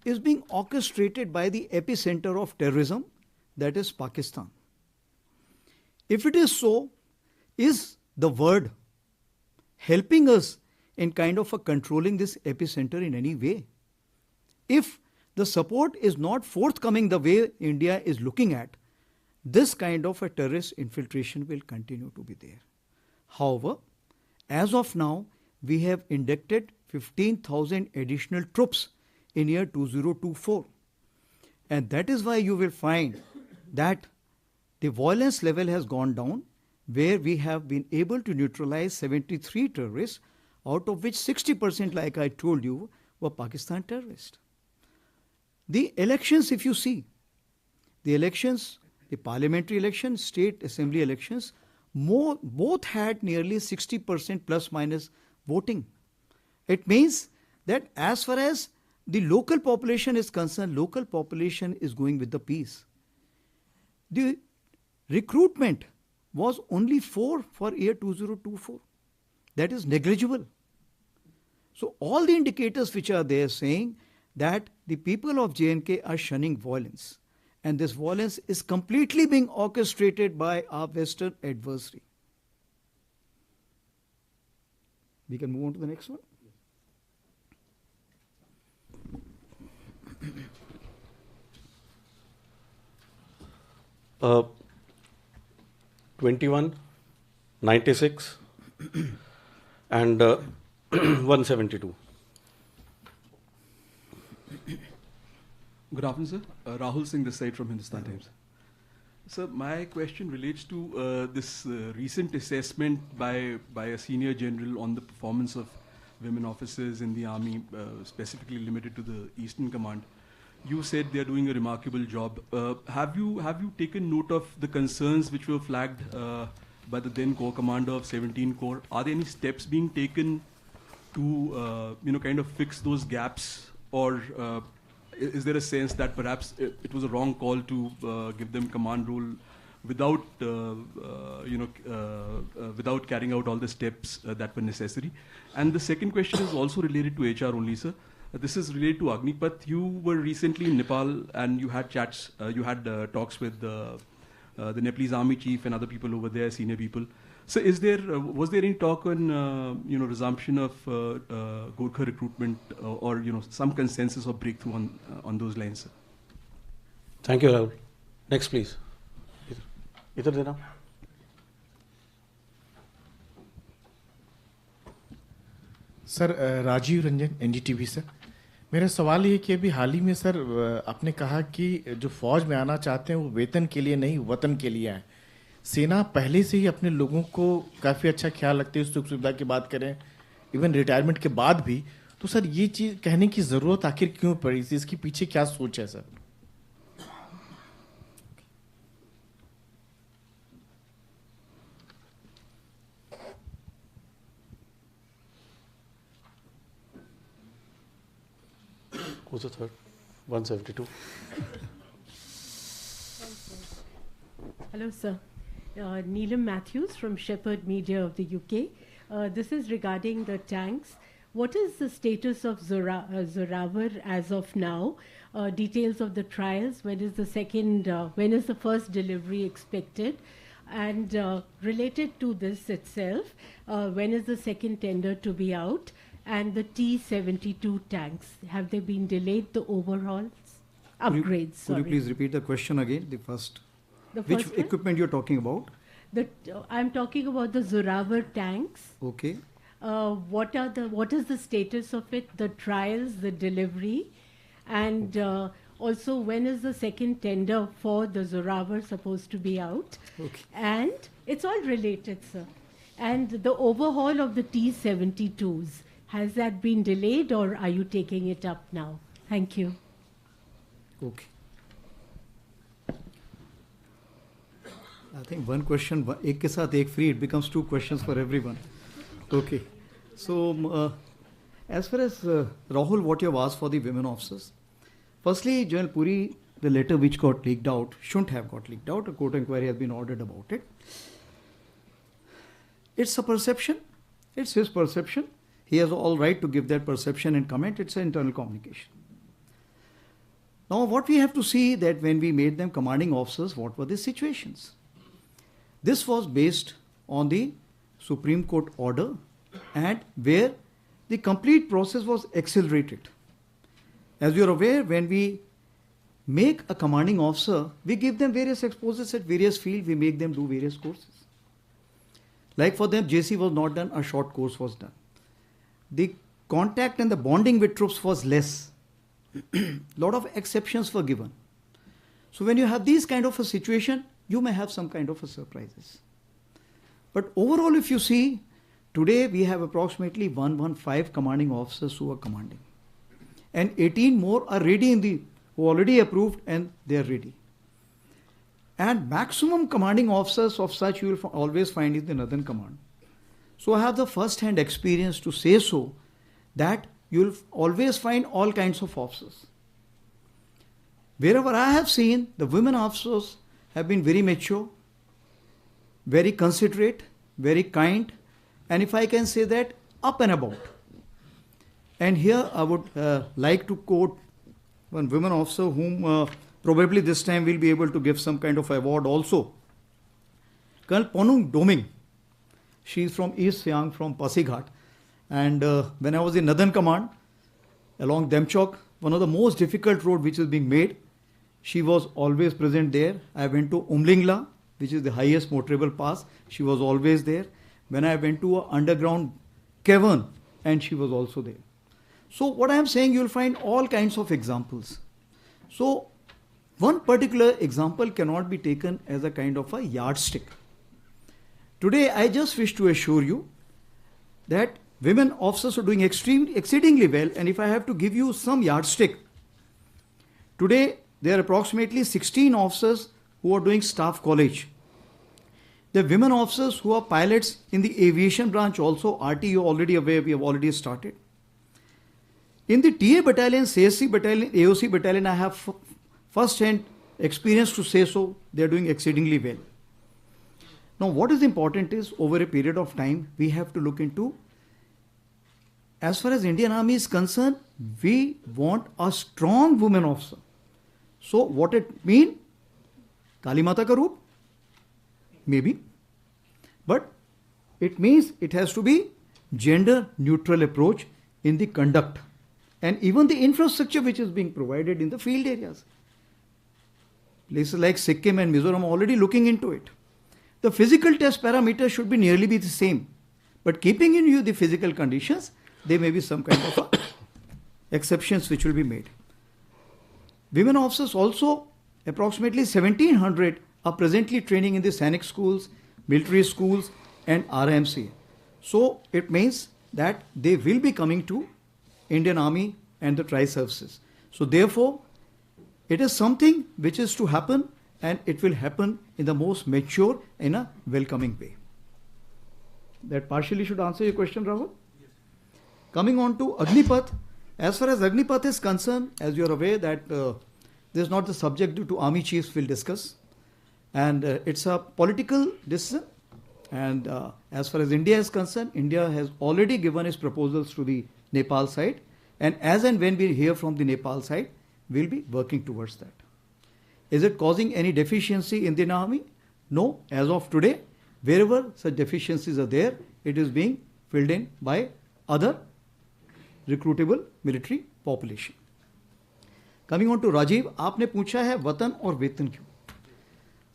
is being orchestrated by the epicenter of terrorism, that is Pakistan. If it is so, is the word helping us in kind of a controlling this epicenter in any way? If the support is not forthcoming the way India is looking at, this kind of a terrorist infiltration will continue to be there. However, as of now, we have inducted 15,000 additional troops in year 2024. And that is why you will find that the violence level has gone down, where we have been able to neutralize 73 terrorists, out of which 60%, like I told you, were Pakistan terrorists. The elections, if you see, the elections, the parliamentary elections, state assembly elections, both had nearly 60% plus minus voting. It means that as far as the local population is concerned, local population is going with the peace. The recruitment was only 4 for year 2024. That is negligible. So all the indicators which are there saying that the people of J&K are shunning violence, and this violence is completely being orchestrated by our Western adversary. We can move on to the next one. Uh, 21, 96 and 172. Good afternoon, sir. Rahul Singh this side from Hindustan Times. Sir, my question relates to this recent assessment by a senior general on the performance of women officers in the army, specifically limited to the Eastern Command. You said they are doing a remarkable job. Have you taken note of the concerns which were flagged by the then Corps Commander of 17 Corps? Are there any steps being taken to kind of fix those gaps, or is there a sense that perhaps it was a wrong call to give them command role without without carrying out all the steps that were necessary? And the second question is also related to HR only, sir. This is related to Agnipath. You were recently in Nepal and you had chats, talks with the Nepalese army chief and other people over there, senior people. So was there any talk on resumption of Gorkha recruitment or some consensus or breakthrough on those lines, sir? Thank you, Rahul. Next, please. Idhar dena. Sir Rajiv Ranjan NDTV sir, मेरा सवाल ये कि अभी हाल ही में sir आपने कहा कि जो फौज में आना चाहते हैं वो वेतन के लिए नहीं वतन के लिए आए। सेना पहले से ही अपने लोगों को काफ़ी अच्छा ख्याल रखते हैं, सुख सुविधा की बात करें इवन रिटायरमेंट के बाद भी, तो सर ये चीज़ कहने की ज़रूरत आखिर क्यों पड़ी? इसके पीछे क्या सोच है sir? Who's the third? 172. Hello, sir. Neelam Matthews from Shepherd Media of the UK. This is regarding the tanks. What is the status of Zorawar as of now? Details of the trials. When is the first delivery expected? And related to this itself, when is the second tender to be out? And the T-72 tanks, have they been delayed, the overhauls? Upgrades, Could you please repeat the question again, the first? Which one? equipment you're talking about? I'm talking about the Zorawar tanks. Okay. What is the status of it, the trials, the delivery, and also when is the second tender for the Zorawar supposed to be out? Okay. And it's all related, sir. And the overhaul of the T-72s, has that been delayed or are you taking it up now? Thank you. Okay. I think one question, एक के साथ एक free, it becomes two questions for everyone. Okay. So, as far as Rahul, what you have asked for the women officers, firstly, General Puri, the letter which got leaked out shouldn't have got leaked out. A court inquiry has been ordered about it. It's a perception. It's his perception. He has all right to give that perception and comment. It's an internal communication. Now, what we have to see that when we made them commanding officers, what were the situations? This was based on the Supreme Court order and where the complete process was accelerated. As you are aware, when we make a commanding officer, we give them various exposures at various fields, we make them do various courses. Like for them, JC was not done, a short course was done. The contact and the bonding with troops was less. Lot of exceptions were given. So when you have these kind of a situation, you may have some kind of a surprises. But overall, if you see, today we have approximately 115 commanding officers who are commanding. And 18 more are ready who already approved and they are ready. And maximum commanding officers of such you will always find in the Northern Command. So I have the first-hand experience to say so that you will always find all kinds of officers. Wherever I have seen, the women officers have been very mature, very considerate, very kind, and if I can say that, up and about. And here I would like to quote one women officer whom probably this time we'll be able to give some kind of award also. Colonel Ponung Doming. She is from East Siang, from Pasighat. And when I was in Northern Command, along Demchok, one of the most difficult road which is being made, she was always present there. I went to Umlingla, which is the highest motorable pass. She was always there. When I went to an underground cavern, and she was also there. So what I am saying, you will find all kinds of examples. So one particular example cannot be taken as a kind of a yardstick. Today, I just wish to assure you that women officers are doing exceedingly well. And if I have to give you some yardstick, today there are approximately 16 officers who are doing staff college. The women officers who are pilots in the aviation branch also, RT, you are already aware, we have already started. In the TA battalion, CSC battalion, AOC battalion, I have first-hand experience to say so, they are doing exceedingly well. Now, what is important is, over a period of time, we have to look into, as far as Indian Army is concerned, we want a strong women officer. So, what it mean? Kali Mata ka roop? Maybe. But it means it has to be gender neutral approach in the conduct and even the infrastructure which is being provided in the field areas. Places like Sikkim and Mizoram are already looking into it. The physical test parameters should be nearly be the same. But keeping in view the physical conditions, there may be some kind of exceptions which will be made. Women officers also, approximately 1700 are presently training in the Sainik schools, military schools and RMC. So it means that they will be coming to Indian Army and the tri-services. So therefore, it is something which is to happen and it will happen in the most mature in a welcoming way. That partially should answer your question, Rahul. Yes. Coming on to Agnipath, As far as Agnipath is concerned, as you are aware that this is not the subject due to army chiefs will discuss, and it's a political decision. And as far as India is concerned, India has already given its proposals to the Nepal side, and as and when we hear from the Nepal side, we'll be working towards that. Is it causing any deficiency in the army? No, as of today, wherever such deficiencies are there, it is being filled in by other recruitable military population. Coming on to Rajiv, आपने पूछा है वतन और वेतन क्यों?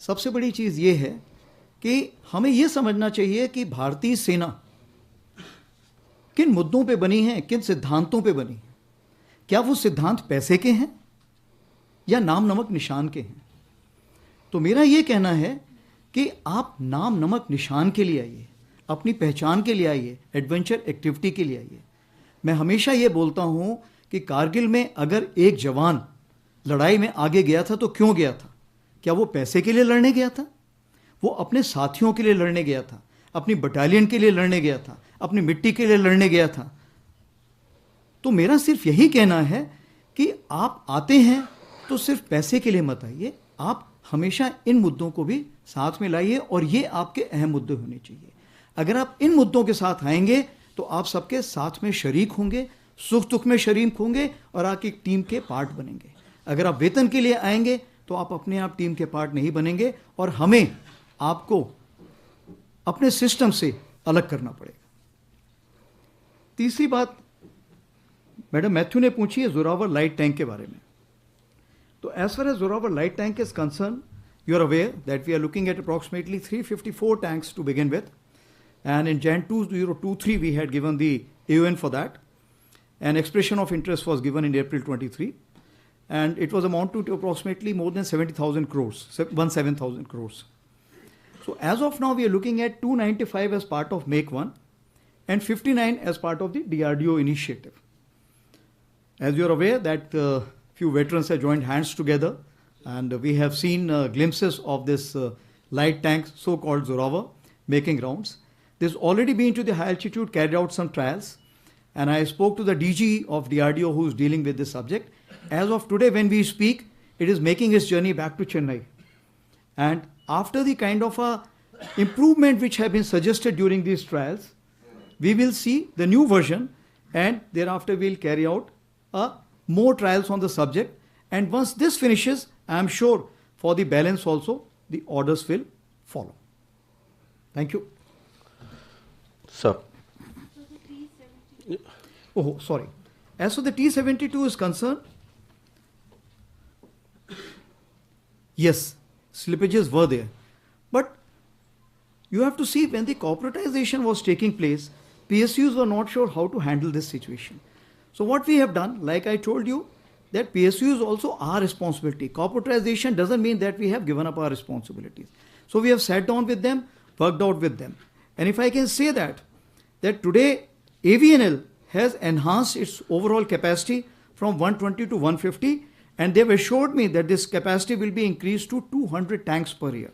सबसे बड़ी चीज़ ये है कि हमें ये समझना चाहिए कि भारतीय सेना किन मुद्दों पे बनी है, किन सिद्धांतों पे बनी है। क्या वो सिद्धांत पैसे के हैं या नाम नमक निशान के हैं? तो मेरा ये कहना है कि आप नाम नमक निशान के लिए आइए, अपनी पहचान के लिए आइए, एडवेंचर एक्टिविटी के लिए आइए। मैं हमेशा ये बोलता हूं कि कारगिल में अगर एक जवान लड़ाई में आगे गया था तो क्यों गया था? क्या वो पैसे के लिए लड़ने गया था? वो अपने साथियों के लिए लड़ने गया था, अपनी बटालियन के लिए लड़ने गया था, अपनी मिट्टी के लिए लड़ने गया था। तो मेरा सिर्फ यही कहना है कि आप आते हैं तो सिर्फ पैसे के लिए मत आइए, आप हमेशा इन मुद्दों को भी साथ में लाइए और ये आपके अहम मुद्दे होने चाहिए। अगर आप इन मुद्दों के साथ आएंगे तो आप सबके साथ में शरीक होंगे, सुख दुख में शरीक होंगे और आपकी टीम के पार्ट बनेंगे। अगर आप वेतन के लिए आएंगे तो आप अपने आप टीम के पार्ट नहीं बनेंगे और हमें आपको अपने सिस्टम से अलग करना पड़ेगा। तीसरी बात मैडम मैथ्यू ने पूछी है जोरावर लाइट टैंक के बारे में। तो as far as Zorawar light tank is concern, you are aware that we are looking at approximately 354 tanks to begin with, and in Jan 2023 we had given the AON for that. An expression of interest was given in April 23, and it was amounted to approximately more than 70,000 crores, 17,000 crores. So as of now we are looking at 295 as part of Make 1 and 59 as part of the DRDO initiative. As you are aware that few veterans have joined hands together, and we have seen glimpses of this light tank, so-called Zoravar, making rounds. There's already been to the high altitude, carried out some trials, and I spoke to the DG of DRDO who is dealing with this subject. As of today, when we speak, it is making its journey back to Chennai. And after the kind of a improvement which have been suggested during these trials, we will see the new version, and thereafter we'll carry out more trials on the subject. And once this finishes, I am sure for the balance also, the orders will follow. Thank you. Sir. Oh, sorry. As for the T-72 is concerned, yes, slippages were there. But you have to see when the corporatization was taking place, PSUs were not sure how to handle this situation. So what we have done, like I told you, that PSU is also our responsibility. Corporatization doesn't mean that we have given up our responsibilities. So we have sat down with them, worked out with them. And if I can say that today AVNL has enhanced its overall capacity from 120 to 150, and they've assured me that this capacity will be increased to 200 tanks per year.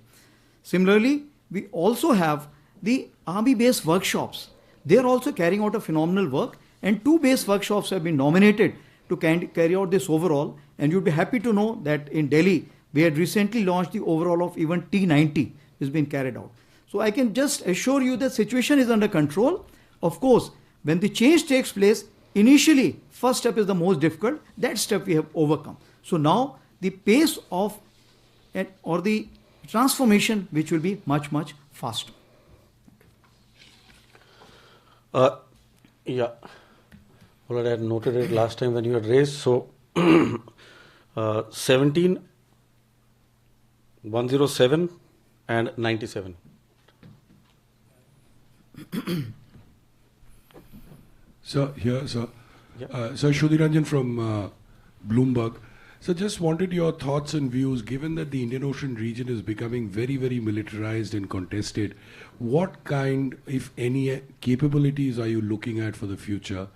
Similarly, we also have the army-based workshops. They're also carrying out a phenomenal work, and 2 base workshops have been nominated to carry out this overall, and you'd be happy to know that in Delhi, we had recently launched the overall of even T90 is being carried out. So I can just assure you that situation is under control. Of course, when the change takes place, initially, first step is the most difficult. That step we have overcome. So now the pace of or the transformation which will be much, much faster. Yeah. Well, I had noted it last time when you had raised. So 17, 107 and 97. So here, sir. Yeah. So Shudhiranjan from Bloomberg. So just wanted your thoughts and views, given that the Indian Ocean region is becoming very, very militarized and contested, what kind, if any, capabilities are you looking at for the future,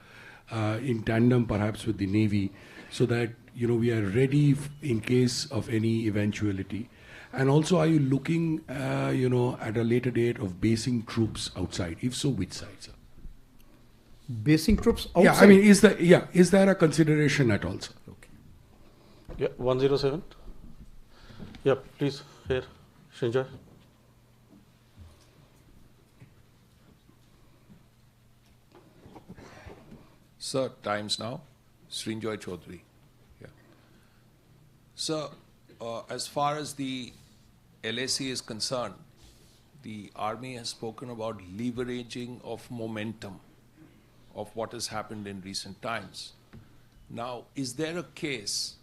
in tandem perhaps with the Navy, so that, we are ready in case of any eventuality? And also, are you looking, at a later date of basing troops outside? If so, which side, sir? Basing troops outside. Yeah, I mean, is there a consideration at all, sir? Okay. Yeah, 107. Yeah, please, here, Srinjoy. Sir, times now. Srinjoy Chaudhary. Yeah. Sir, as far as the LAC is concerned, the Army has spoken about leveraging of momentum of what has happened in recent times. Now, is there a case,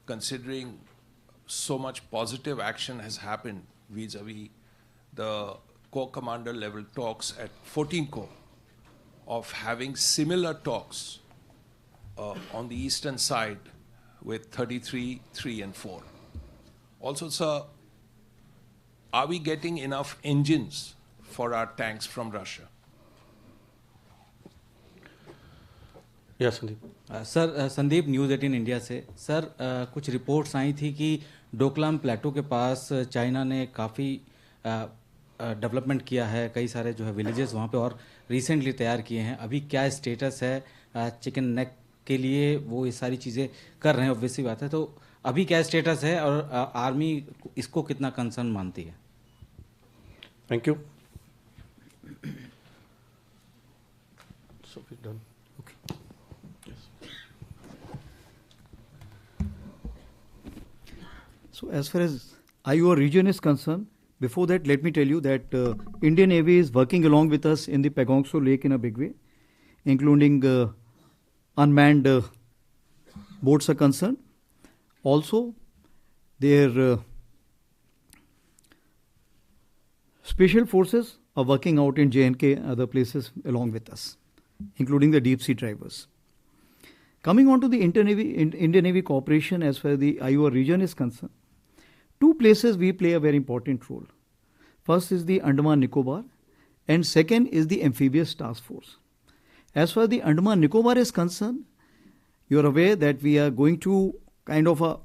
considering so much positive action has happened vis-a-vis the Corps Commander level talks at 14 Corps, of having similar talks on the eastern side with 33, 3 and 4? Also, sir, are we getting enough engines for our tanks from Russia? Yes, Sandeep. Sir Sandeep news 18 India से sir कुछ reports आई थी कि डोकलाम प्लेटो के पास China ने काफ़ी development किया है, कई सारे जो है विलेजेस वहाँ पे और रिसेंटली तैयार किए हैं. अभी क्या स्टेटस है चिकन नेक के लिए? वो ये सारी चीज़ें कर रहे हैं, ऑब्वियसली बात है. तो अभी क्या स्टेटस है और आर्मी इसको कितना कंसर्न मानती है? Thank you. So we're done. Okay. Yes. So as far as IOR region is concerned, before that, let me tell you that Indian Navy is working along with us in the Pagong Tso Lake in a big way, including unmanned boats are concerned. Also, their special forces are working out in J&K and other places along with us, including the deep sea drivers. Coming on to the Indian Navy cooperation as far as the IOR region is concerned, two places we play a very important role. First is the Andaman Nicobar and second is the Amphibious Task Force. As far as the Andaman Nicobar is concerned, you are aware that we are going to kind of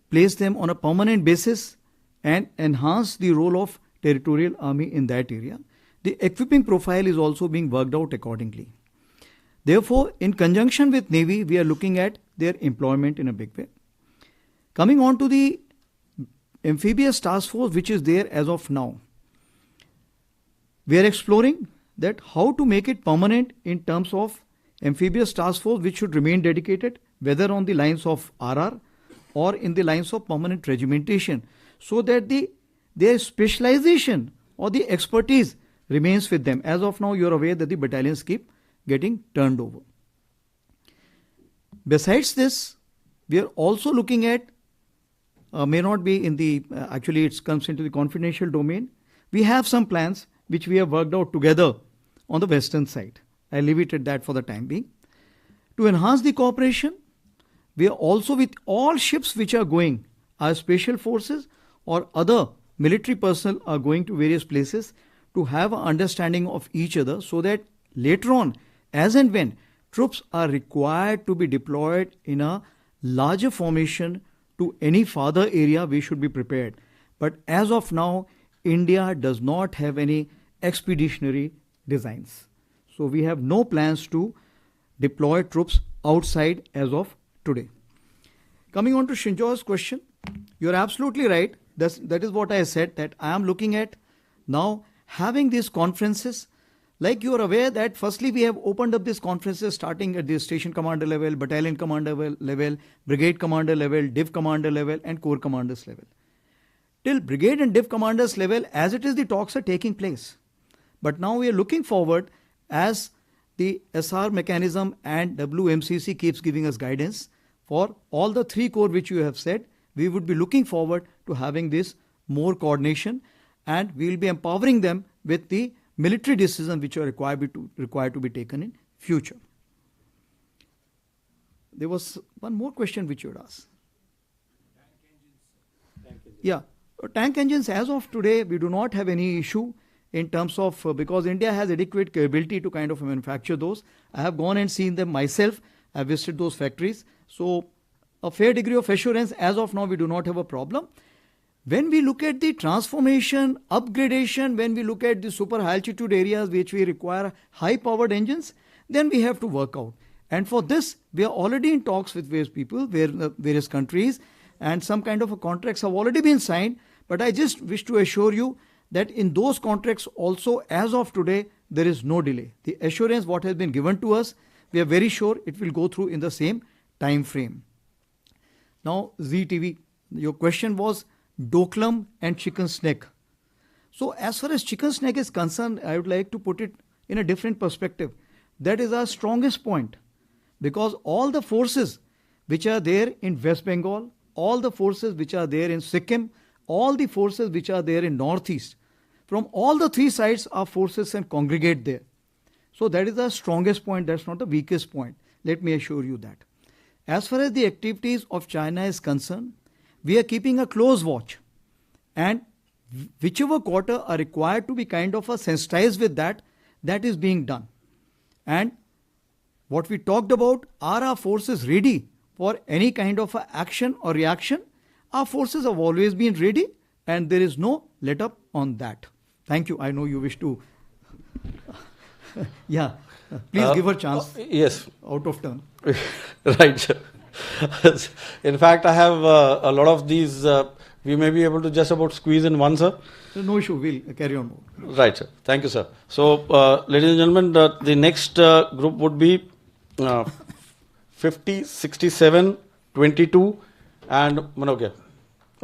place them on a permanent basis and enhance the role of territorial army in that area. The equipping profile is also being worked out accordingly. Therefore, in conjunction with Navy, we are looking at their employment in a big way. Coming on to the Amphibious Task Force, which is there as of now, we are exploring that how to make it permanent in terms of Amphibious Task Force, which should remain dedicated, whether on the lines of RR or in the lines of permanent regimentation, so that their specialization or the expertise remains with them. As of now, you are aware that the battalions keep getting turned over. Besides this, we are also looking at, may not be in the, actually it comes into the confidential domain. We have some plans which we have worked out together on the western side. I'll leave it at that for the time being. To enhance the cooperation, we are also with all ships which are going, our special forces or other military personnel are going to various places to have an understanding of each other, so that later on, as and when troops are required to be deployed in a larger formation to any farther area, we should be prepared. But as of now, India does not have any expeditionary designs. So we have no plans to deploy troops outside as of today. Coming on to Shinjo's question, you're absolutely right. That is what I said, that I am looking at now having these conferences. Like you are aware that firstly we have opened up these conferences starting at the station commander level, battalion commander level, brigade commander level, div commander level and corps commanders level. Till brigade and div commanders level, as it is, the talks are taking place. But now we are looking forward, as the SR mechanism and WMCC keeps giving us guidance for all the three corps which you have said, we would be looking forward to having this more coordination, and we will be empowering them with the military decisions which are required to be taken in future. There was one more question which you had asked. Yeah, tank engines, as of today, we do not have any issue in terms of, because India has adequate capability to kind of manufacture those. I have gone and seen them myself. I have visited those factories. So a fair degree of assurance, as of now, we do not have a problem. When we look at the transformation, upgradation, when we look at the super high altitude areas which we require high powered engines, then we have to work out. And for this, we are already in talks with various people, various countries, and some kind of a contracts have already been signed. But I just wish to assure you that in those contracts also, as of today, there is no delay. The assurance what has been given to us, we are very sure it will go through in the same time frame. Now, ZTV, your question was Doklam and chicken snake. So as far as chicken snake is concerned, I would like to put it in a different perspective. That is our strongest point, because all the forces which are there in West Bengal, all the forces which are there in Sikkim, all the forces which are there in Northeast, from all the three sides our forces can congregate there. So that is the strongest point, that's not the weakest point. Let me assure you that. As far as the activities of China is concerned, we are keeping a close watch, and whichever quarter are required to be kind of sensitized with that, that is being done. And what we talked about, are our forces ready for any kind of action or reaction? Our forces have always been ready, and there is no let up on that. Thank you. I know you wish to. Yeah, please give her a chance. Yes. Out of turn. Right. In fact, I have a lot of these. We may be able to just about squeeze in one, sir. No issue. We'll carry on. Right, sir. Thank you, sir. So, ladies and gentlemen, the next group would be 50, 67, 22, and Manogya.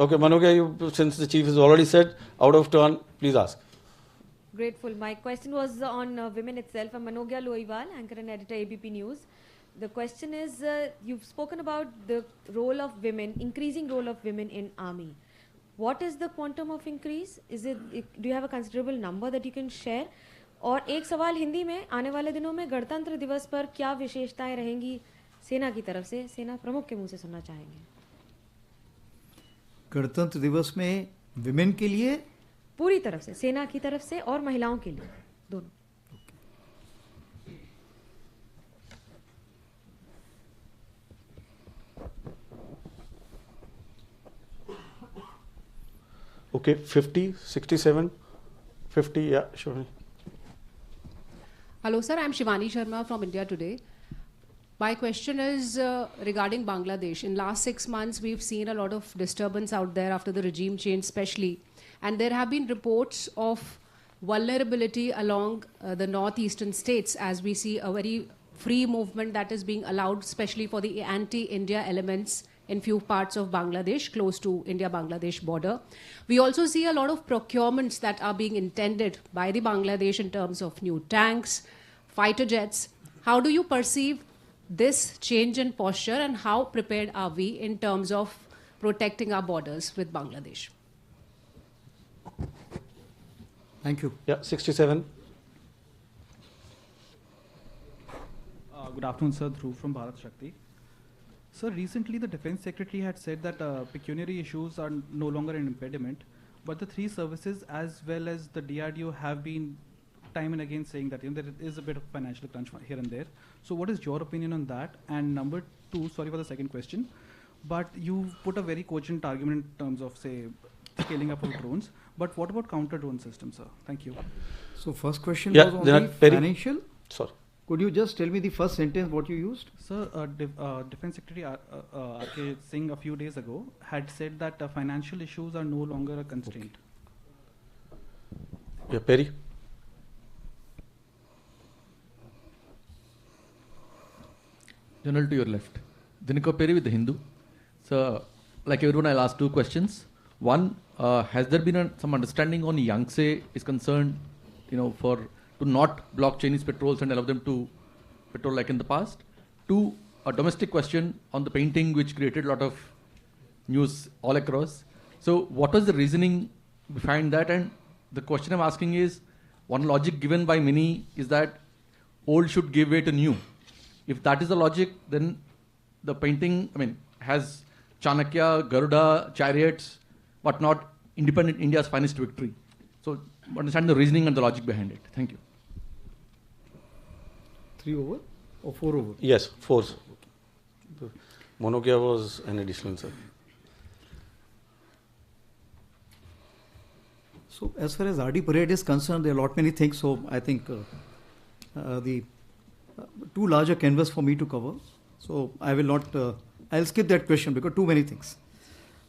Okay, Manogya, you, since the chief has already said, out of turn, please ask. Grateful. My question was on women itself. I'm Manogya Loiwal, anchor and editor, ABP News. The question is, you've spoken about the role of women, increasing role of women in army. What is the quantum of increase? Do you have a considerable number that you can share? और एक सवाल हिंदी में, आने वाले दिनों में गणतंत्र दिवस पर क्या विशेषताएं रहेंगी सेना की तरफ से, सेना प्रमुख के मुंह से सुनना चाहेंगे। गणतंत्र दिवस में विमेन के लिए पूरी तरफ से, सेना की तरफ से और महिलाओं के लिए, दोनों। Okay, 50, 67, 50, yeah, sure. Hello, sir. I'm Shivani Sharma from India Today. My question is regarding Bangladesh. In last 6 months, we've seen a lot of disturbance out there after the regime change, especially. And there have been reports of vulnerability along the northeastern states, as we see a very free movement that is being allowed, especially for the anti-India elements in few parts of Bangladesh, close to India-Bangladesh border. We also see a lot of procurements that are being intended by the Bangladesh in terms of new tanks, fighter jets. How do you perceive this change in posture, and how prepared are we in terms of protecting our borders with Bangladesh? Thank you. Yeah, 67. Good afternoon, sir. Dhruv from Bharat Shakti. Sir, recently the Defense Secretary had said that pecuniary issues are no longer an impediment, but the three services as well as the DRDO have been time and again saying that there is a bit of financial crunch here and there. So what is your opinion on that? And number two, sorry for the second question, but you put a very cogent argument in terms of, say, scaling up of drones. But what about counter-drone systems, sir? Thank you. So first question was on the financial. Sorry. Could you just tell me the first sentence what you used? Sir, Defense Secretary R.K. Singh a few days ago had said that financial issues are no longer a constraint. Yeah, Perry. General to your left. Dinikar Perry with The Hindu. So, like everyone, I'll ask two questions. One, has there been some understanding on Yangtze is concerned, to not block Chinese patrols and allow them to patrol like in the past? Two, a domestic question on the painting which created a lot of news all across. So what was the reasoning behind that? And the question I'm asking is, one logic given by many is that old should give way to new. If that is the logic, then the painting, has Chanakya, Garuda, chariots, but not independent India's finest victory. So understand the reasoning and the logic behind it. Thank you. 3 over or 4 over? Yes, 4. Monogya was an additional, sir. So as far as RD parade is concerned, there are a lot many things. So I think the too large a canvas for me to cover. So I will not, I'll skip that question because too many things.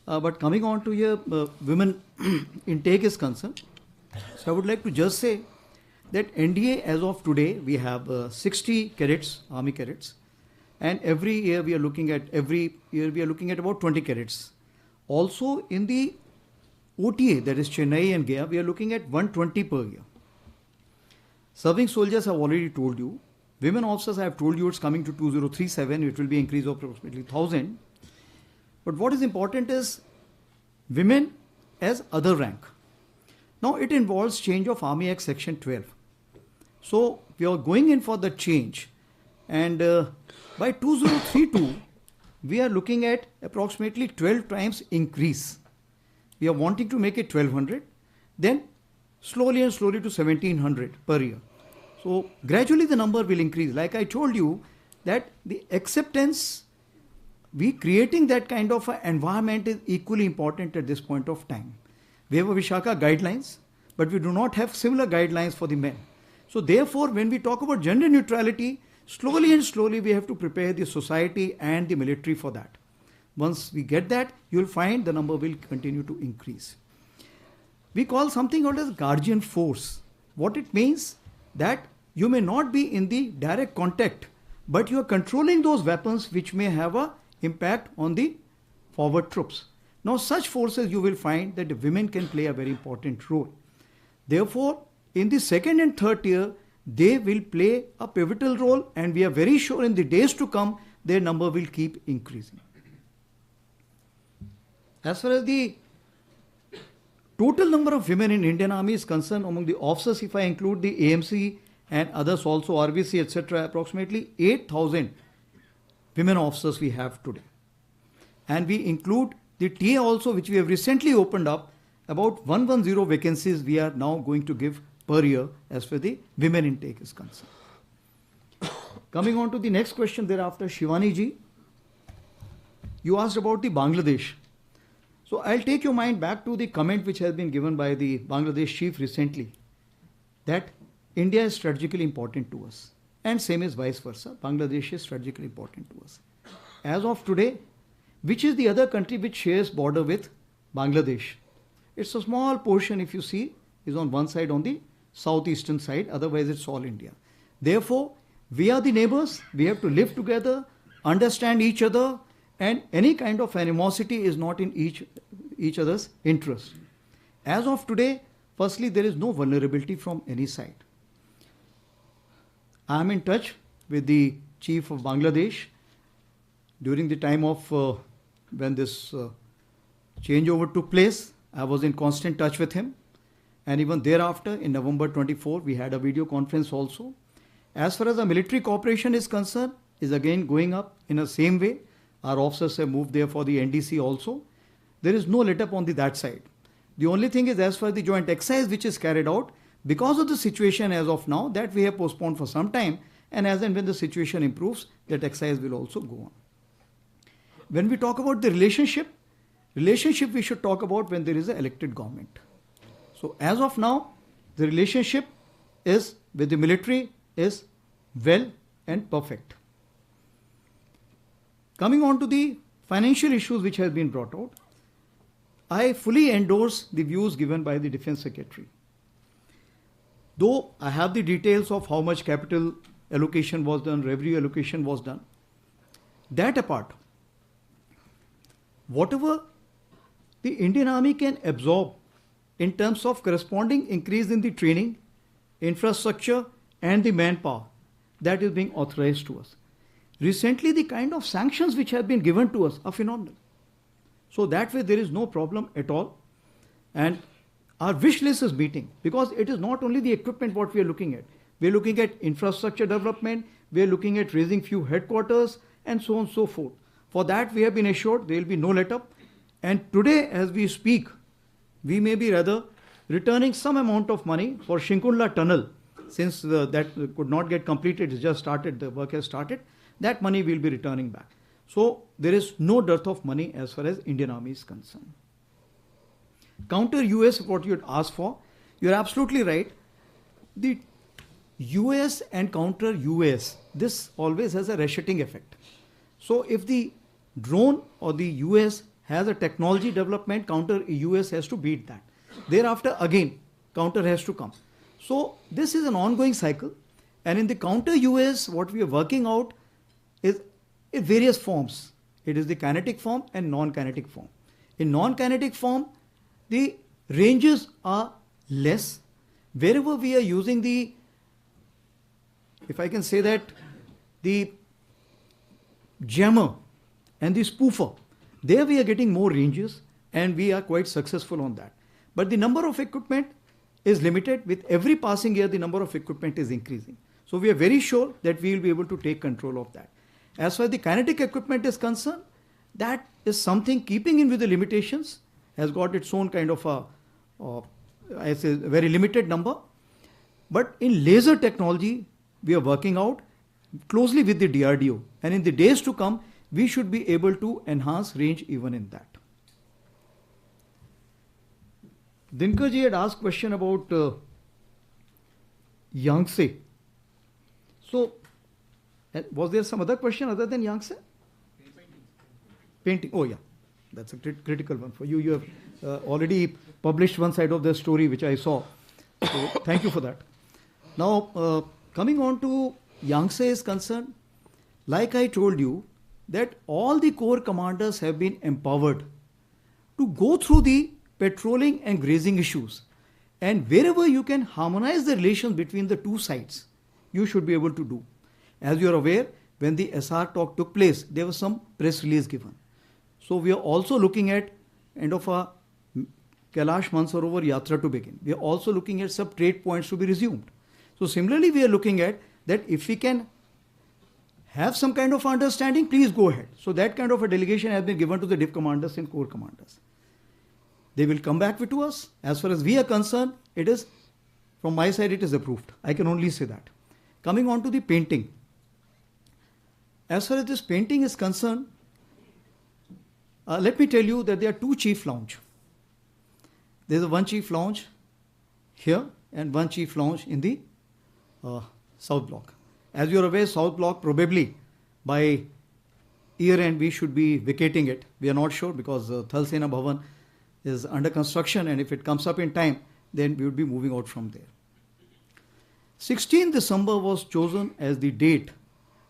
But coming on to here, women intake is concerned. So I would like to just say that NDA as of today, we have 60 cadets, army cadets. And every year we are looking at about 20 cadets. Also in the OTA, that is Chennai and Gaya, we are looking at 120 per year. Serving soldiers, I've already told you. Women officers, I have told you it's coming to 2037. It will be increase of approximately 1,000. But what is important is women as other rank. Now it involves change of Army Act Section 12. So we are going in for the change. And by 2032, we are looking at approximately 12 times increase. We are wanting to make it 1,200, then slowly and slowly to 1,700 per year. So gradually the number will increase. Like I told you that the acceptance, we creating that kind of an environment is equally important at this point of time. We have a Vishaka guidelines, but we do not have similar guidelines for the men. So therefore, when we talk about gender neutrality, slowly and slowly we have to prepare the society and the military for that. Once we get that, you will find the number will continue to increase. We call something called as guardian force. What it means that you may not be in the direct contact, but you are controlling those weapons which may have an impact on the forward troops. Now such forces you will find that the women can play a very important role. Therefore, in the second and third tier, they will play a pivotal role, and we are very sure in the days to come, their number will keep increasing. As far as the total number of women in Indian Army is concerned, among the officers, if I include the AMC and others also, RVC, etc., approximately 8,000 women officers we have today. And we include the TA also, which we have recently opened up, about 110 vacancies we are now going to give per year as far as the women intake is concerned. Coming on to the next question thereafter, Shivani ji, you asked about the Bangladesh. So I'll take your mind back to the comment which has been given by the Bangladesh chief recently, that India is strategically important to us, and same is vice versa. Bangladesh is strategically important to us. As of today, which is the other country which shares border with Bangladesh? It's a small portion, if you see, is on one side, on the southeastern side, otherwise it's all India. Therefore, we are the neighbors, we have to live together, understand each other, and any kind of animosity is not in each other's interest. As of today, firstly, there is no vulnerability from any side. I am in touch with the chief of Bangladesh during the time of when this changeover took place. I was in constant touch with him. And even thereafter, in November 24, we had a video conference also. As far as the military cooperation is concerned, is again going up in the same way. Our officers have moved there for the NDC also. There is no let up on that side. The only thing is, as far as the joint exercise which is carried out, because of the situation as of now, that we have postponed for some time, and as and when the situation improves, that exercise will also go on. When we talk about the relationship we should talk about when there is an elected government. So as of now, the relationship is with the military is well and perfect. Coming on to the financial issues which have been brought out, I fully endorse the views given by the Defence Secretary. Though I have the details of how much capital allocation was done, revenue allocation was done, that apart, whatever the Indian Army can absorb in terms of corresponding increase in the training, infrastructure and the manpower, that is being authorized to us. Recently, the kind of sanctions which have been given to us are phenomenal. So that way there is no problem at all. And our wish list is meeting, because it is not only the equipment what we are looking at. We are looking at infrastructure development, we are looking at raising few headquarters and so on and so forth. For that we have been assured there will be no let up. And today as we speak, we may be rather returning some amount of money for Shinkundla tunnel, since that could not get completed, it's just started, the work has started. That money will be returning back. So there is no dearth of money as far as Indian Army is concerned. Counter US, what you had asked for, you are absolutely right. The US and counter US, this always has a ratcheting effect. So if the drone or the US has a technology development, counter US has to beat that. Thereafter, again, counter has to come. So this is an ongoing cycle. And in the counter US, what we are working out is in various forms. It is the kinetic form and non-kinetic form. In non-kinetic form, the ranges are less. Wherever we are using the, if I can say that, the jammer and the spoofer, there we are getting more ranges and we are quite successful on that. But the number of equipment is limited. With every passing year, the number of equipment is increasing. So we are very sure that we will be able to take control of that. As far as the kinetic equipment is concerned, that is something keeping in with the limitations, has got its own kind of I say very limited number. But in laser technology, we are working out closely with the DRDO. And in the days to come, we should be able to enhance range even in that. Dinkar ji had asked question about Yangtze. So, was there some other question other than Yangtze? Painting. Oh yeah, that's a critical one for you. You have already published one side of the story which I saw. So thank you for that. Now, coming on to Yangtze is concerned, like I told you, that all the corps commanders have been empowered to go through the patrolling and grazing issues. And wherever you can harmonize the relations between the two sides, you should be able to do. As you are aware, when the SR talk took place, there was some press release given. So we are also looking at end of a Kailash Mansarovar Yatra to begin. We are also looking at some trade points to be resumed. So similarly, we are looking at that if we can have some kind of understanding, please go ahead. So that kind of a delegation has been given to the div commanders and corps commanders. They will come back to us. As far as we are concerned, it is, from my side, it is approved. I can only say that. Coming on to the painting. As far as this painting is concerned, let me tell you that there are two chief lounge. There is one chief lounge here and one chief lounge in the South Block. As you are aware, South Block probably by year end we should be vacating it. We are not sure because Thal Sena Bhavan is under construction, and if it comes up in time, then we would be moving out from there. 16 December was chosen as the date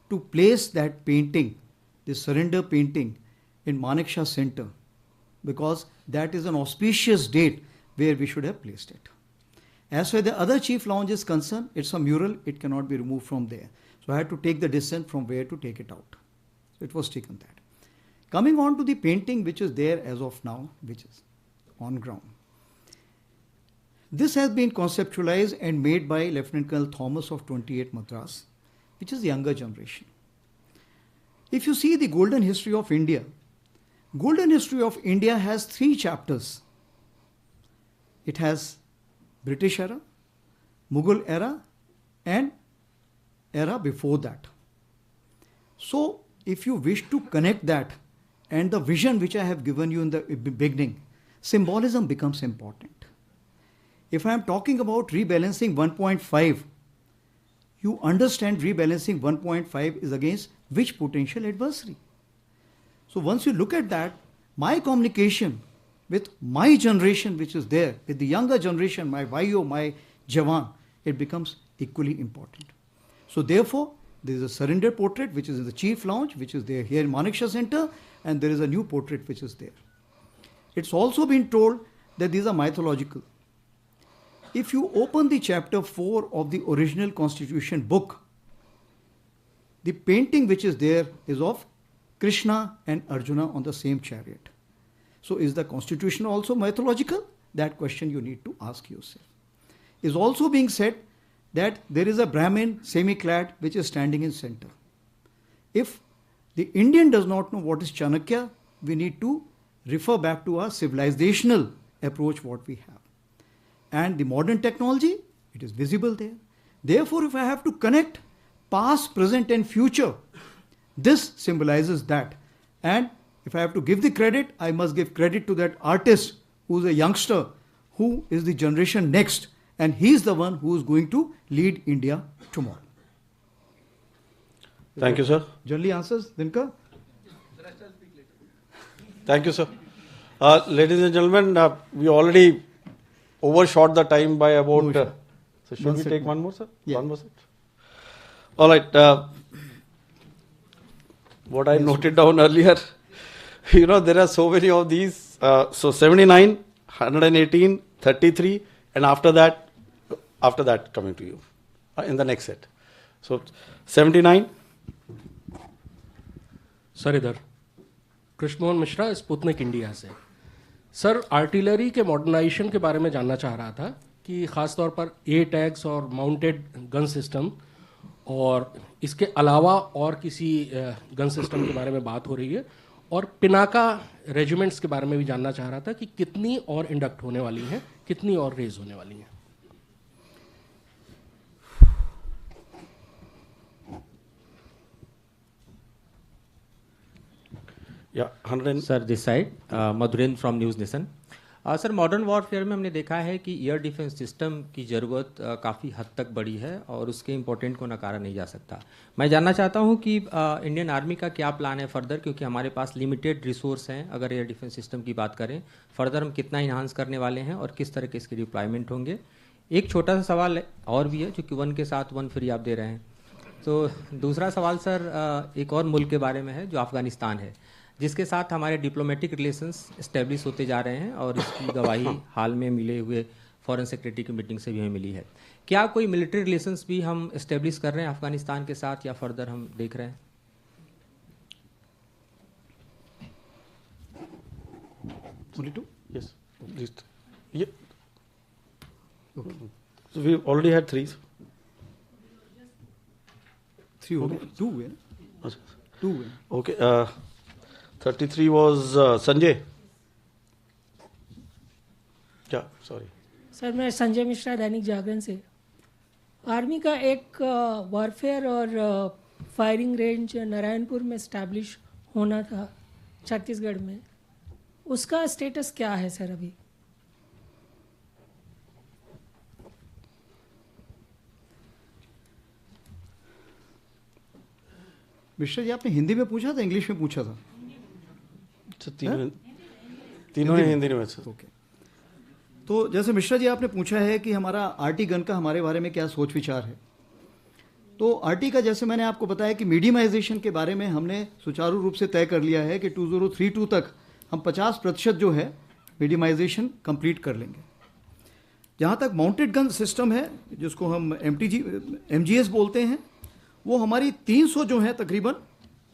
to place that painting, the surrender painting, in Manekshaw Center, because that is an auspicious date where we should have placed it. As far as the other chief lounge is concerned, it's a mural, it cannot be removed from there. So I had to take the decision from where to take it out. So it was taken that. Coming on to the painting which is there as of now, which is on ground. This has been conceptualized and made by Lieutenant Colonel Thomas of 28 Madras, which is the younger generation. If you see the golden history of India, golden history of India has 3 chapters. It has British era, Mughal era, and era before that. So if you wish to connect that and the vision which I have given you in the beginning, symbolism becomes important. If I am talking about rebalancing 1.5, you understand rebalancing 1.5 is against which potential adversary. So once you look at that, my communication with my generation which is there, with the younger generation, my Vayo, my Jawan, it becomes equally important. So therefore, there is a surrender portrait which is in the chief lounge, which is there here in Manekshaw Center, and there is a new portrait which is there. It's also been told that these are mythological. If you open the chapter 4 of the original constitution book, the painting which is there is of Krishna and Arjuna on the same chariot. So is the constitution also mythological? That question you need to ask yourself. Is also being said that there is a Brahmin semi-clad which is standing in center. If the Indian does not know what is Chanakya, we need to refer back to our civilizational approach what we have. And the modern technology, it is visible there. Therefore, if I have to connect past, present and future, this symbolizes that. And if I have to give the credit, I must give credit to that artist who is a youngster, who is the generation next, and he is the one who is going to lead India tomorrow. Thank you, sir. Generally answers, Dinkar? Thank you, sir. Ladies and gentlemen, we already overshot the time by about... so should we take one more, sir? Yeah. One more set? All right. What I noted down earlier, there are so many of these. So 79, 118, 33, and after that coming to you in the next set. So 79. Sir इधर Krishnamohan Mishra Sputnik India से। Sir artillery के modernisation के बारे में जानना चाह रहा था कि ख़ास तौर पर ए टैग्स और माउंटेड गन सिस्टम और इसके अलावा और किसी गन सिस्टम के बारे में बात हो रही है, और पिनाका रेजिमेंट्स के बारे में भी जानना चाह रहा था कि कितनी और इंडक्ट होने वाली हैं, कितनी और रेज होने वाली हैं। Sir this side Madhurendra from news nation. Sir modern warfare में हमने देखा है कि एयर डिफेंस सिस्टम की ज़रूरत काफ़ी हद तक बड़ी है और उसके इम्पोर्टेंट को नकारा नहीं जा सकता। मैं जानना चाहता हूं कि इंडियन आर्मी का क्या प्लान है फर्दर, क्योंकि हमारे पास लिमिटेड रिसोर्स हैं। अगर एयर डिफेंस सिस्टम की बात करें फर्दर हम कितना इन्हांस करने वाले हैं और किस तरह के इसके डिप्लॉयमेंट होंगे। एक छोटा सा सवाल और भी है, चूँकि वन के साथ वन फ्री आप दे रहे हैं। तो दूसरा सवाल सर एक और मुल्क के बारे में है जो अफ़गानिस्तान है, जिसके साथ हमारे डिप्लोमेटिक रिलेशंस इस्टेब्लिश होते जा रहे हैं और इसकी गवाही हाल में मिले हुए फॉरेन सेक्रेटरी की मीटिंग से भी हमें मिली है। क्या कोई मिलिट्री रिलेशंस भी हम इस्टेब्लिश कर रहे हैं अफगानिस्तान के साथ या फर्दर हम देख रहे हैं? Yes. Yeah. So we already had three. Three हो गए, two हुए, two हुए. Okay. 33 was Sanjay. Yeah, sorry. Sir मैं संजय मिश्रा दैनिक जागरण से। आर्मी का एक वॉरफेयर और फायरिंग रेंज नारायणपुर में इस्टेब्लिश होना था छत्तीसगढ़ में, उसका स्टेटस क्या है सर अभी? मिश्रा जी आपने हिंदी में पूछा था इंग्लिश में पूछा था? तीनों हिंदी में। ओके। तो जैसे मिश्रा जी आपने पूछा है कि हमारा आरटी गन का हमारे बारे में क्या सोच विचार है, तो आरटी का जैसे मैंने आपको बताया कि मीडियमाइजेशन के बारे में हमने सुचारू रूप से तय कर लिया है कि 2032 तक हम 50% जो है मीडियमाइजेशन कंप्लीट कर लेंगे। जहाँ तक माउंटेड गन सिस्टम है जिसको हम MGS बोलते हैं, वो हमारी 300 जो है तकरीबन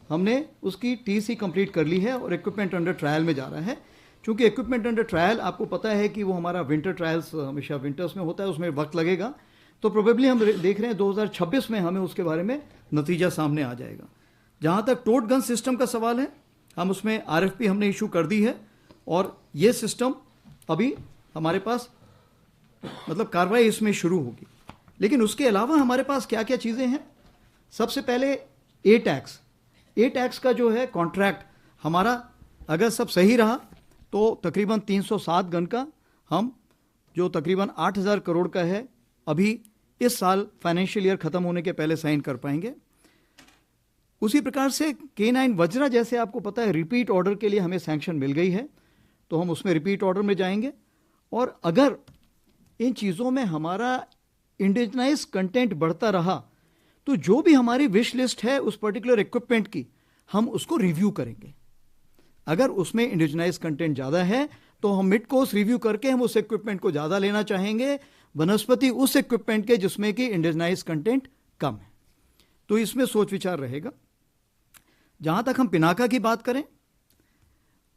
हमने उसकी TC कंप्लीट कर ली है और इक्विपमेंट अंडर ट्रायल में जा रहा है। चूँकि इक्विपमेंट अंडर ट्रायल आपको पता है कि वो हमारा विंटर ट्रायल्स हमेशा विंटर्स में होता है, उसमें वक्त लगेगा, तो प्रोबेबली हम देख रहे हैं 2026 में हमें उसके बारे में नतीजा सामने आ जाएगा। जहाँ तक टोट गन सिस्टम का सवाल है, हम उसमें RFP हमने इशू कर दी है और ये सिस्टम अभी हमारे पास मतलब कार्रवाई इसमें शुरू होगी। लेकिन उसके अलावा हमारे पास क्या क्या चीज़ें हैं, सबसे पहले ए टैक्स का जो है कॉन्ट्रैक्ट हमारा अगर सब सही रहा तो तकरीबन 307 गन का हम जो तकरीबन 8,000 करोड़ का है अभी इस साल फाइनेंशियल ईयर ख़त्म होने के पहले साइन कर पाएंगे। उसी प्रकार से K9 वज्रा जैसे आपको पता है रिपीट ऑर्डर के लिए हमें सैंक्शन मिल गई है, तो हम उसमें रिपीट ऑर्डर में जाएंगे। और अगर इन चीज़ों में हमारा इंडिजिनाइज कंटेंट बढ़ता रहा तो जो भी हमारी विश लिस्ट है उस पर्टिकुलर इक्विपमेंट की हम उसको रिव्यू करेंगे। अगर उसमें इंडिजिनाइज कंटेंट ज़्यादा है तो हम मिड कोर्स रिव्यू करके हम उस इक्विपमेंट को ज़्यादा लेना चाहेंगे, बनस्पति उस इक्विपमेंट के जिसमें कि इंडिजिनाइज कंटेंट कम है। तो इसमें सोच विचार रहेगा। जहाँ तक हम पिनाका की बात करें,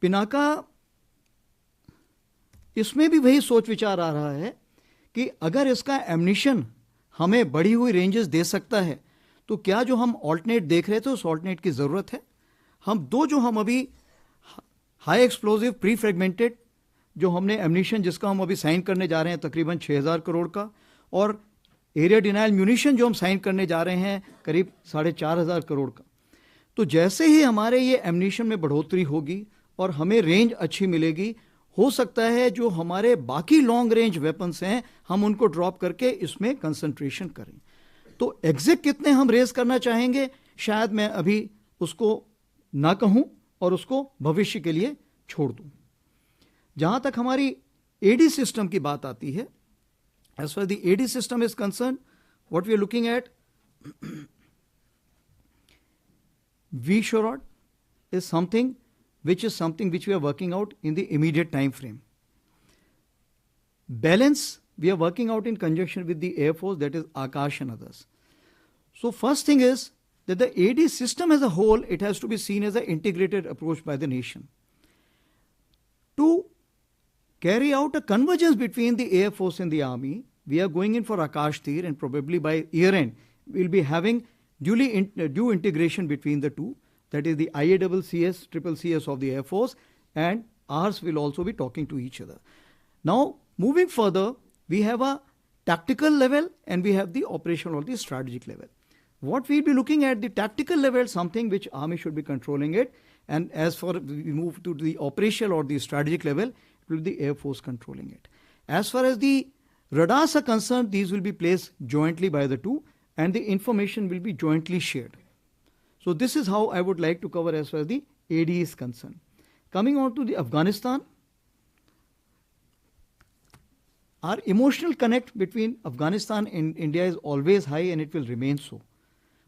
पिनाका इसमें भी वही सोच विचार आ रहा है कि अगर इसका एमनिशन हमें बढ़ी हुई रेंजेस दे सकता है तो क्या जो हम ऑल्टरनेट देख रहे थे उस ऑल्टरनेट की ज़रूरत है। हम अभी हाई एक्सप्लोजिव प्री फ्रेगमेंटेड जो हमने एमनिशन जिसका हम अभी साइन करने जा रहे हैं तकरीबन 6,000 करोड़ का, और एरिया डिनाइल म्यूनिशन जो हम साइन करने जा रहे हैं करीब 4,500 करोड़ का। तो जैसे ही हमारे ये एमनिशन में बढ़ोतरी होगी और हमें रेंज अच्छी मिलेगी, हो सकता है जो हमारे बाकी लॉन्ग रेंज वेपन्स हैं हम उनको ड्रॉप करके इसमें कंसंट्रेशन करें। तो एग्जैक्ट कितने हम रेज करना चाहेंगे शायद मैं अभी उसको ना कहूं और उसको भविष्य के लिए छोड़ दूं। जहां तक हमारी एडी सिस्टम की बात आती है, as far the AD system is concern, what we are looking at, V-SHORAD is something which we are working out in the immediate time frame. Balance we are working out in conjunction with the Air Force, that is Akash and others. So first thing is that the AD system as a whole, it has to be seen as an integrated approach by the nation. To carry out a convergence between the Air Force and the Army, we are going in for Akash Tir, and probably by year end we'll be having due integration between the two, that is the IACCS, CCCS of the Air Force, and ours will also be talking to each other. Now, moving further, we have a tactical level and we have the operational or the strategic level. What we'll be looking at the tactical level, something which Army should be controlling it, and as for we move to the operational or the strategic level, it will be the Air Force controlling it. As far as the radars are concerned, these will be placed jointly by the two, and the information will be jointly shared. So this is how I would like to cover as far as the AD is concerned. Coming on to the Afghanistan, our emotional connect between Afghanistan and India is always high and it will remain so.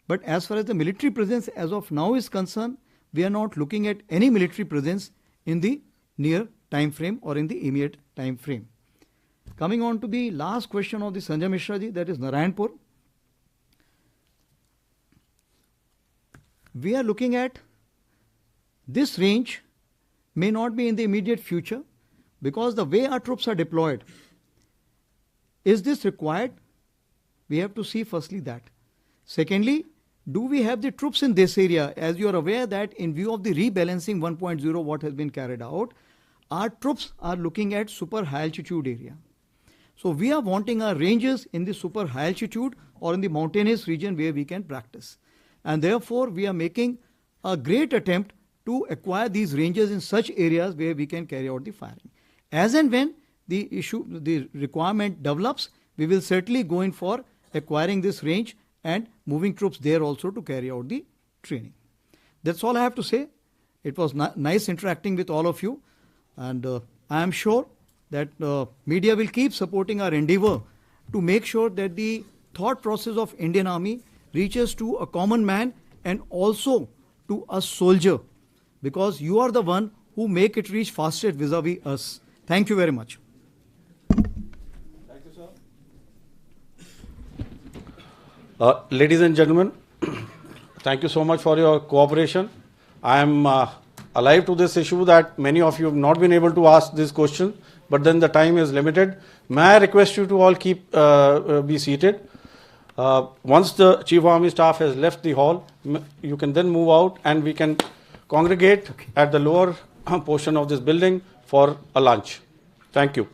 But as far as the military presence as of now is concerned, we are not looking at any military presence in the near time frame or in the immediate time frame. Coming on to the last question of the Sanjay Mishra ji, that is Narayanpur. We are looking at this range may not be in the immediate future because the way our troops are deployed. Is this required? We have to see firstly that. Secondly, do we have the troops in this area? As you are aware that in view of the rebalancing 1.0 what has been carried out, our troops are looking at super high altitude area. So we are wanting our ranges in the super high altitude or in the mountainous region where we can practice. And therefore we are making a great attempt to acquire these ranges in such areas where we can carry out the firing. As and when the requirement develops, we will certainly go in for acquiring this range and moving troops there also to carry out the training. That's all I have to say. It was nice interacting with all of you, and I am sure that media will keep supporting our endeavor to make sure that the thought process of Indian Army reaches to a common man and also to a soldier, because you are the one who make it reach faster vis-a-vis us. Thank you very much. Thank you, sir. Ladies and gentlemen, thank you so much for your cooperation. I am alive to this issue that many of you have not been able to ask this question, but then the time is limited. May I request you to all be seated. Once the Chief of Army Staff has left the hall, you can then move out and we can congregate at the lower portion of this building for a lunch. Thank you.